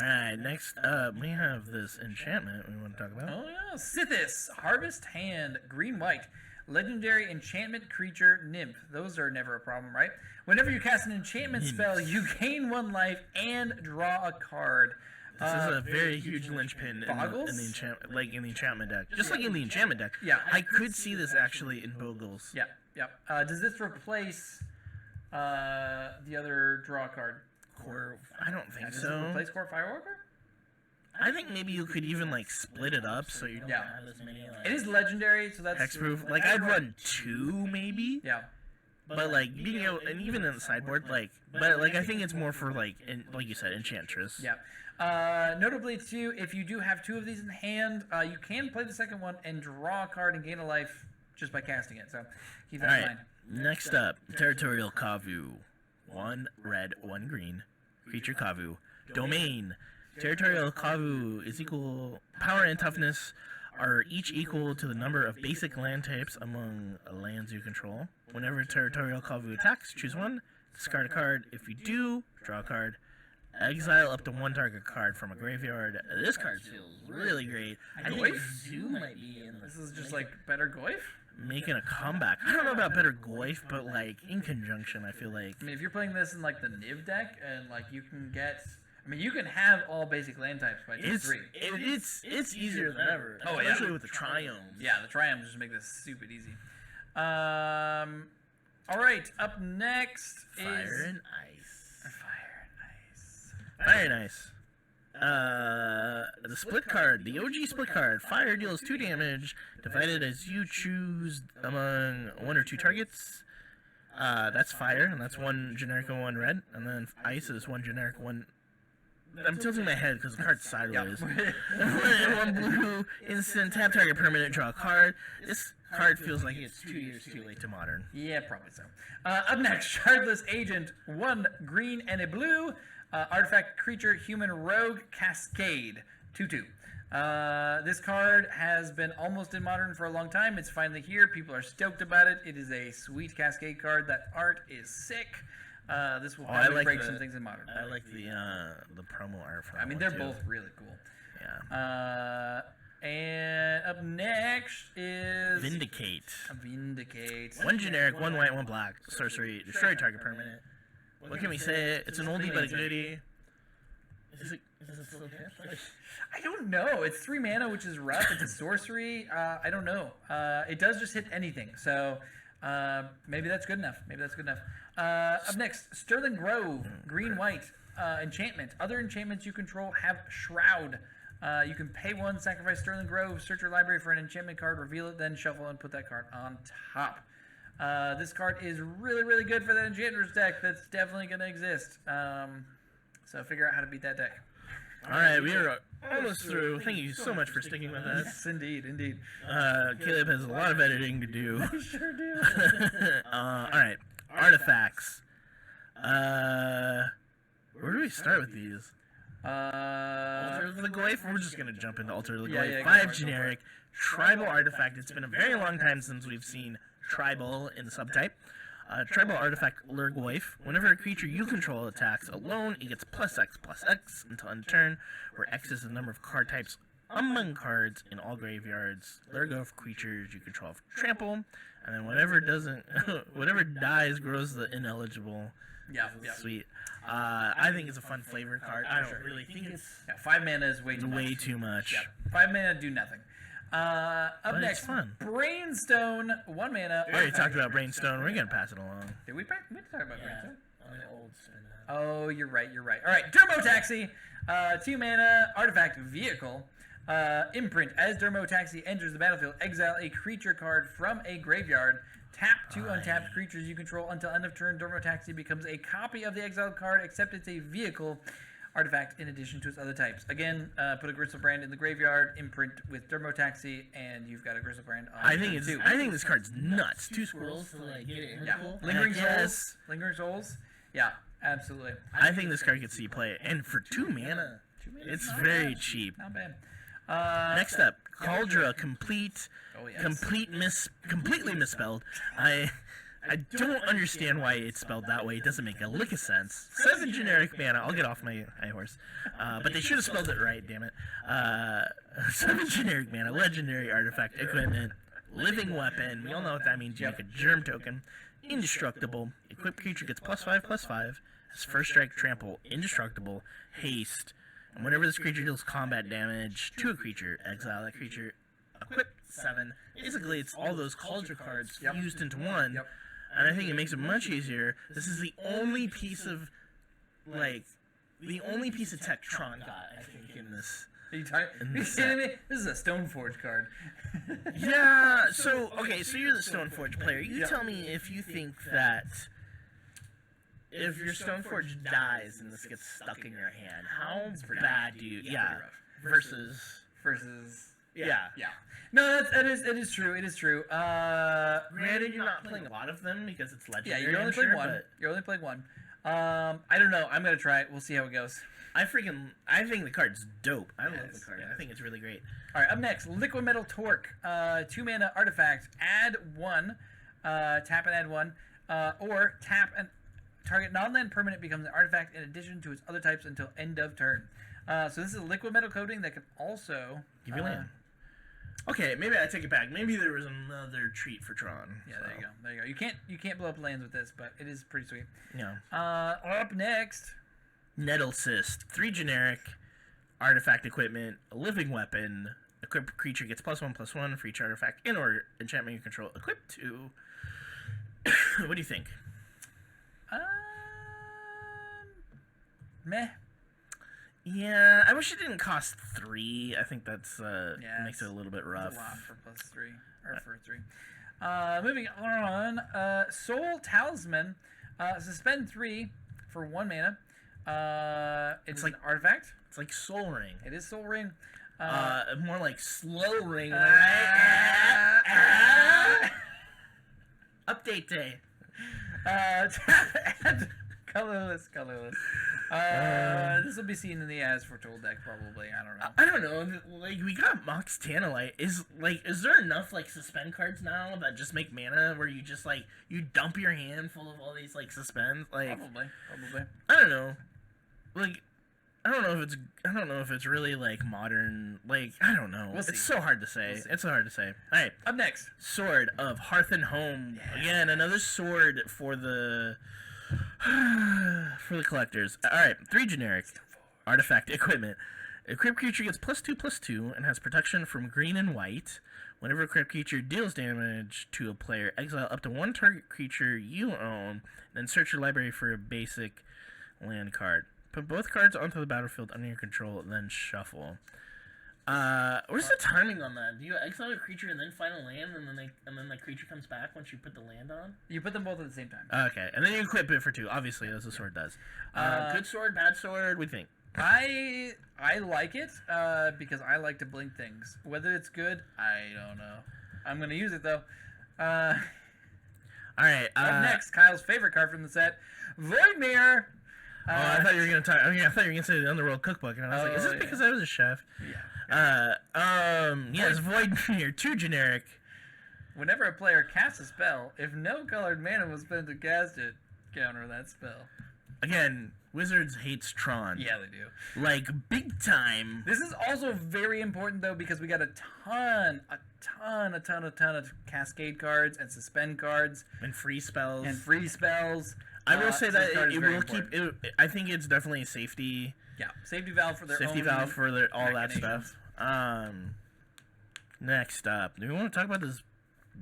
Alright, next up, we have this enchantment we want to talk about. Oh yeah, Sithis, Harvest Hand, green white, legendary enchantment creature nymph. Those are never a problem, right? Whenever you cast an enchantment spell, you gain 1 life and draw a card. This is a very huge linchpin in the enchantment deck. Just like in the enchantment deck. Yeah. I could see this actually in Boggles. Yeah, yeah. Does this replace the other draw card? I don't think Does so. it replace Core Firewalker? I think maybe you could even like split it up so you don't have as many like It is legendary, so that's hexproof. Like I'd run 2 maybe. Yeah. But like being able, and even in the sideboard, but I think it's more for like you said, Enchantress. Yeah. Notably too, if you do have 2 of these in hand, you can play the second one and draw a card and gain a life just by casting it. So keep that in mind. Next up, Territorial Kavu. 1 red, 1 green. Creature Kavu. Domain. Territorial Kavu is equal. Power and toughness are each equal to the number of basic land types among lands you control. Whenever Territorial Kavu attacks, choose 1. Discard a card. If you do, draw a card. Exile up to 1 target card from a graveyard. This card feels really great. I think 2 might be in This is just like better Goyf? making a comeback. I don't know about better Goyf, but like in conjunction, I feel like. I mean, if you're playing this in like the Niv deck, and like you can get, I mean, you can have all basic land types by just 3. It's easier than ever. Oh, yeah. Especially with the triomes. Yeah, the triumphs just make this stupid easy. All right, up next is Fire and Ice. Fire and Ice. Fire and Ice. The split card, the OG split card. Fire deals 2 damage, divided as you choose among 1 or 2 targets. That's fire, and that's 1 generic and 1 red. And then ice is 1 generic, 1. I'm tilting my head because the card's sideways. 1 blue, instant, tap target permanent, draw a card. This card feels like it's 2 years too late to modern. Yeah, probably so. Up next, Shardless Agent, 1 green and a blue. Artifact creature, human rogue, Cascade, 2/2. This card has been almost in Modern for a long time. It's finally here. People are stoked about it. It is a sweet Cascade card. That art is sick. This will probably break some things in Modern. I like the promo art for that. I mean, they're both really cool. Yeah. And up next is Vindicate. Vindicate. 1 generic, 1 white, 1 black. Sorcery, destroy target permanent. What can we say? It's an oldie but a goodie. Is it still cast? I don't know. It's 3 mana, which is rough. It's a sorcery. I don't know. It does just hit anything, so maybe that's good enough. Up next, Sterling Grove, green white enchantment. Other enchantments you control have Shroud. You can pay 1, sacrifice Sterling Grove, search your library for an enchantment card, reveal it, then shuffle and put that card on top. This card is really, really good for that Enchantress deck. That's definitely going to exist. So figure out how to beat that deck. All right, we are almost through. Thank you so much for sticking with us. Yes, indeed. Caleb has a lot of editing to do. I sure do. All right, artifacts. Where do we start with these? Altar of the Glyph? We're just going to jump into Altar of the Glyph. Yeah, 5 generic, tribal artifact. It's been a very long time since we've seen tribal in the subtype. Tribal artifact Lurgoyf. Whenever a creature you control attacks alone, it gets +X/+X until end of turn, where X is the number of card types among cards in all graveyards. Lurgoyf creatures you control have trample, and then whatever dies grows the ineligible. Yeah. Sweet. I think it's a fun flavor card. I don't really think it's 5 mana is way too much. Yeah, 5 mana do nothing. Up next, it's fun. Brainstone, 1 mana. We already talked about Brainstone. We're gonna pass it along. Did we talk about Brainstone? On the old spin. Oh, you're right. All right, Dermo Taxi, 2 mana artifact vehicle. Imprint. As Dermo Taxi enters the battlefield, exile a creature card from a graveyard. Tap 2 untapped creatures you control until end of turn. Dermo Taxi becomes a copy of the exiled card, except it's a vehicle artifact in addition to its other types. Again, put a Gristlebrand in the graveyard, imprint with Dermo Taxi, and you've got a Gristlebrand on I think this card's nuts. 2 squirrels to like get it. Yeah. Cool. Lingering Souls. Yeah, absolutely. I think this card could see play, and for 2 mana, it's very cheap. Not bad. Next up, Cauldra, complete, Oh, yes. completely misspelled. I don't understand why it's spelled that way. It doesn't make a lick of sense. 7 generic mana. I'll get off my high horse. But they should have spelled it right, damn it. 7 generic mana, legendary artifact, equipment, living weapon. We all know what that means. You make a germ token. Indestructible. Equipped creature gets +5/+5. Has first strike, trample, indestructible, haste. And whenever this creature deals combat damage to a creature, exile that creature. Equip 7. Basically, it's all those culture cards fused into one. And I think it makes it much easier. This is the only piece of, tech Tron got, I think, in this. Are you kidding me? This is a Stoneforge card. Yeah, so you're the Stoneforge player. You tell me if you think that if your Stoneforge dies and this gets stuck in your hand, how bad do you... Yeah, versus... Yeah. No, it is true. It is true. Granted, you're not playing a lot of them because it's legendary. Yeah, you're only playing one. But... You're only playing one. I don't know. I'm gonna try it. We'll see how it goes. I think the card's dope. I love the card. Yeah. I think it's really great. All right, up next, Liquid Metal Torque. 2 mana artifact. Add 1. Tap and add 1. Or tap and target non-land permanent becomes an artifact in addition to its other types until end of turn. So this is a liquid metal coating that can also give you land. Okay, maybe I take it back. Maybe there was another treat for Tron. Yeah, so. There you go. You can't blow up lands with this, but it is pretty sweet. Yeah. Up next, Nettle Cyst. 3 generic artifact equipment, a living weapon. Equipped creature gets +1/+1 for each artifact in or enchantment you control. Equipped to. What do you think? Meh. Yeah, I wish it didn't cost 3. I think that's makes it a little bit rough. A lot for +3 or for 3. Moving on, Soul Talisman, suspend 3 for 1 mana. It's like an artifact. It's like Soul Ring. It is Soul Ring. More like Slow Ring, right? Update day. Colorless. This will be seen in the As Foretold deck, probably. I don't know. I don't know. Like, we got Mox Tanalite. Is there enough suspend cards now that just make mana where you just you dump your hand full of all these suspends? Probably. I don't know. I don't know if it's really modern. I don't know. We'll see. It's so hard to say. It's so hard to say. All right. Up next, Sword of Hearth and Home. Yeah. Again, another sword for the collectors. All right. 3 generic artifact equipment. Equipped creature gets +2/+2 and has protection from green and white. Whenever a equipped creature deals damage to a player, exile up to 1 target creature you own, then search your library for a basic land card. Put both cards onto the battlefield under your control, then shuffle. Where's the timing on that? Do you exile a creature and then find a land, and then the creature comes back once you put the land on? You put them both at the same time. Okay, and then you equip it for 2. Obviously, as the sword does. Good sword, bad sword. What do you think? I like it because I like to blink things. Whether it's good, I don't know. I'm gonna use it though. All right. Up next, Kyle's favorite card from the set, Voidmere. I thought you were gonna talk. I thought you were gonna say the Underworld Cookbook, and I was like, "Is this because I was a chef?" Yeah. Yes, Voidmere, 2 generic. Whenever a player casts a spell, if no colored mana was spent to cast it, counter that spell. Again, Wizards hates Tron. Yeah, they do. Big time. This is also very important though because we got a ton of Cascade cards and Suspend cards and free spells. I will say that it will keep. I think it's definitely a safety. Yeah, safety valve for their all that stuff. Next up, do we want to talk about this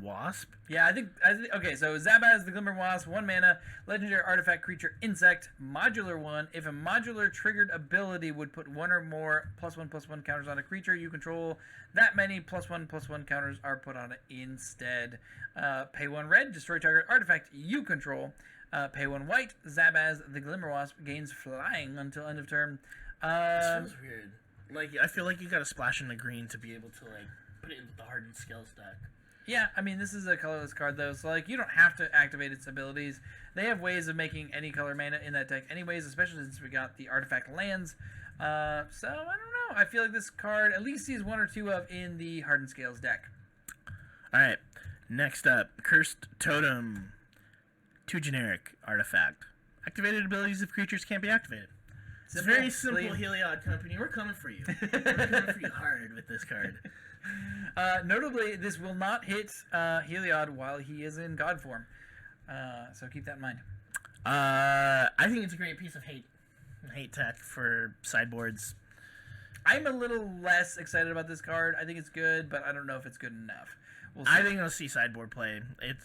Wasp? Yeah, I think. Okay, so Zabaz the Glimmer Wasp, 1 mana, legendary artifact creature, insect, modular 1. If a modular triggered ability would put 1 or more +1/+1 counters on a creature you control, that many +1/+1 counters are put on it instead. Pay 1 red, destroy target artifact you control. Pay 1 white, Zabaz the Glimmer Wasp gains flying until end of turn. This feels weird. I feel like you gotta splash in the green to be able to put it into the Hardened Scales deck. Yeah, I mean, this is a colorless card, though, so, you don't have to activate its abilities. They have ways of making any color mana in that deck anyways, especially since we got the artifact lands. So, I don't know. I feel like this card at least sees 1 or 2 of in the Hardened Scales deck. Alright, next up, Cursed Totem. 2 generic artifact. Activated abilities of creatures can't be activated. It's Simple, very simple, clean. Heliod Company. We're coming for you. We're coming for you hard with this card. Notably, this will not hit Heliod while he is in God form. So keep that in mind. I think it's a great piece of hate tech for sideboards. I'm a little less excited about this card. I think it's good, but I don't know if it's good enough. We'll see. I think I'll see sideboard play.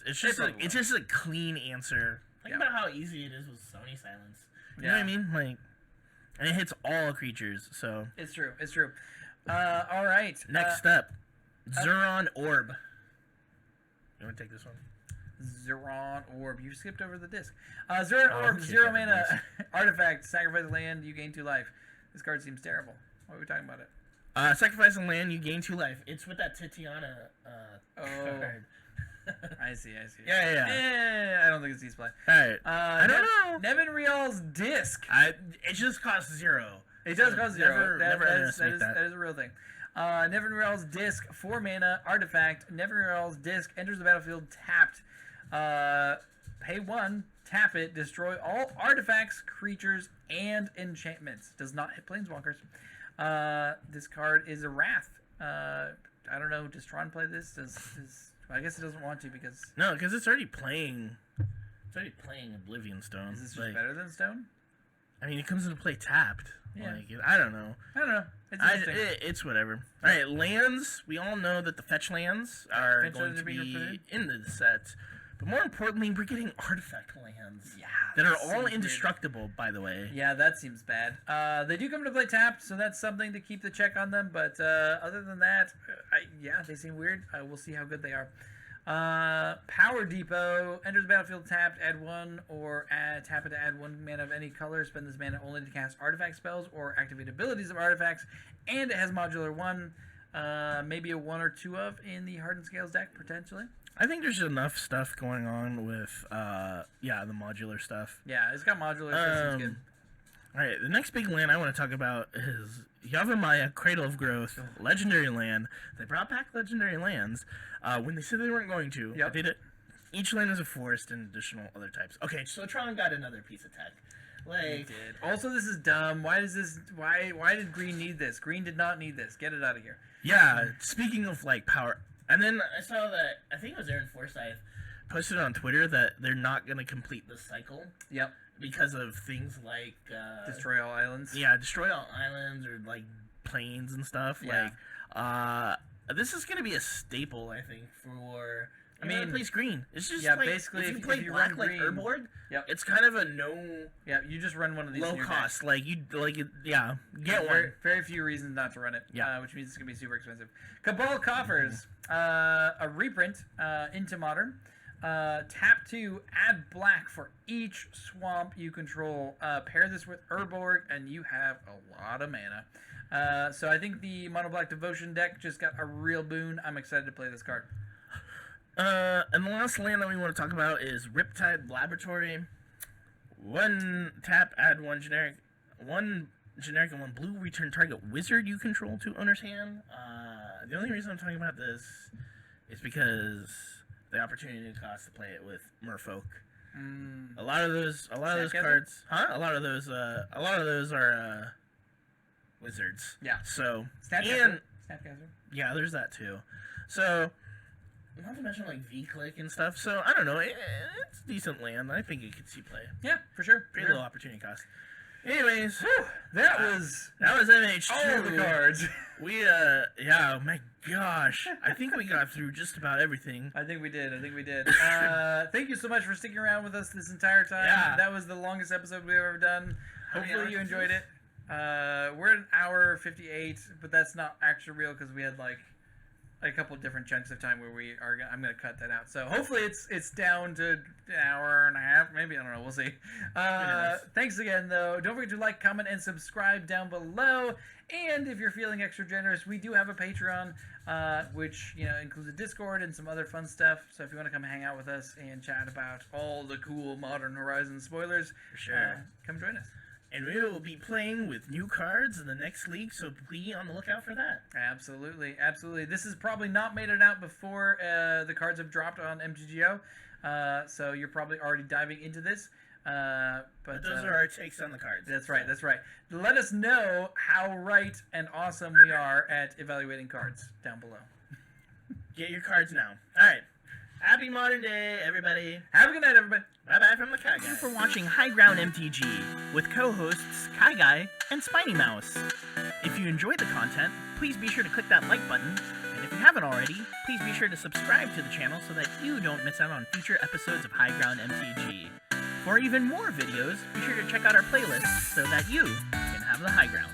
It's just probably it's just a clean answer. Think Yeah. about how easy it is with Sony Silence. You know Yeah. what I mean? Like, and it hits all creatures. So It's true. It's true. All right. next up, Zuron Orb. You want to take this one? Zuron Orb. You skipped over the disc. Zuron Oh, Orb, okay, 0 covered mana, artifact, sacrifice land, you gain 2 life. This card seems terrible. Why are we talking about it? Sacrifice a land, you gain 2 life. It's with that Titiana card. I see. Yeah. I don't think it's easy play. Alright. I don't know. Nevin Real's disc. It just costs 0. It does cost 0. Never underestimate that is a real thing. Nevin Real's disc, 4 mana, artifact. Nevin Real's disc enters the battlefield tapped. Pay 1, tap it, destroy all artifacts, creatures, and enchantments. Does not hit planeswalkers. This card is a Wrath. I don't know. Does Tron play this? I guess it doesn't want to because. No, because it's already playing. It's already playing Oblivion Stone. Is this just Like, better than Stone? I mean, it comes into play tapped. Yeah. Like, I don't know. I don't know. It's interesting. It's whatever. All right, lands. We all know that the fetch lands are Fetch going lands to are being be recruited? in the set. But more importantly, we're getting artifact lands. Yeah, That are that all seems weird. indestructible, by the way. Yeah, that seems bad. They do come into play tapped, so that's something to keep the check on them. But other than that, yeah, they seem weird. We'll see how good they are. Power Depot enters the battlefield tapped, add 1, or tap it to add 1 mana of any color. Spend this mana only to cast artifact spells or activate abilities of artifacts, and it has modular 1. Maybe a 1 or 2 of in the Hardened Scales deck potentially. I think there's enough stuff going on with, the modular stuff. Yeah, it's got modular. So it seems good. All right, the next big land I want to talk about is Yavimaya, Cradle of Growth, legendary land. They brought back legendary lands when they said they weren't going to. Yep. They did it. Each land is a forest and additional other types. Okay, so Tron got another piece of tech. Like, Also, this is dumb. Why does this? Why did Green need this? Green did not need this. Get it out of here. yeah. Speaking of like power, and then I saw that I think it was Aaron Forsyth posted on Twitter that they're not going to complete this cycle Yep. because of things like Destroy all islands. Yeah, destroy all islands or like planes and stuff. Yeah. Like, this is gonna be a staple, I think, for. I mean, mean, it plays green. It's just yeah, like, basically, if you if play you black run like green- Urborg, Yep. it's kind of a no Yeah, you just run one of these. low in your cost. deck. Like you like it, yeah, get Very, one. very few reasons not to run it. Yeah. Which means it's gonna be super expensive. Cabal Coffers, a reprint into Modern. Tap 2, add black for each swamp you control. Pair this with Urborg, and you have a lot of mana. So I think the Mono Black Devotion deck just got a real boon. I'm excited to play this card. And the last land that we want to talk about is Riptide Laboratory. 1 tap, add 1 generic, 1 generic and 1 blue. Return target wizard you control to owner's hand. The only reason I'm talking about this is because the opportunity cost to play it with Merfolk. A lot of those Snapcaster? cards, a lot of those are wizards. Yeah. So Snapcaster. Snapcaster. yeah, there's that too. So, not to mention like V-Click and stuff. So I don't know. It's decent land. I think it could see play. Yeah, for sure. Pretty low opportunity cost. Anyways, That was MH2. all the cards. We yeah. Oh my gosh. I think we got through just about everything. I think we did. Thank you so much for sticking around with us this entire time. Yeah. That was the longest episode we've ever done. How many Hopefully you hours is enjoyed this? it. We're at an hour 58, but that's not actually real because we had like a couple different chunks of time where I'm gonna cut that out. So hopefully it's down to an hour and a half, maybe. I don't know. We'll see. Thanks again, though. Don't forget to like, comment, and subscribe down below. And if you're feeling extra generous, we do have a Patreon, which includes a Discord and some other fun stuff. So if you want to come hang out with us and chat about all the cool Modern Horizon spoilers, For sure. come join us. And we will be playing with new cards in the next league, so be on the lookout for that. Absolutely, absolutely. This has probably not made it out before the cards have dropped on MTGO, so you're probably already diving into this. But those are our takes on the cards. That's right, that's right. Let us know how right and awesome we are at evaluating cards down below. Get your cards now. All right. Happy Modern Day, everybody. Have a good night, everybody. Bye-bye from the Kai Guy. Thank you for watching High Ground MTG with co-hosts Kai Guy and Spiny Mouse. If you enjoyed the content, please be sure to click that like button. And if you haven't already, please be sure to subscribe to the channel so that you don't miss out on future episodes of High Ground MTG. For even more videos, be sure to check out our playlists so that you can have the high ground.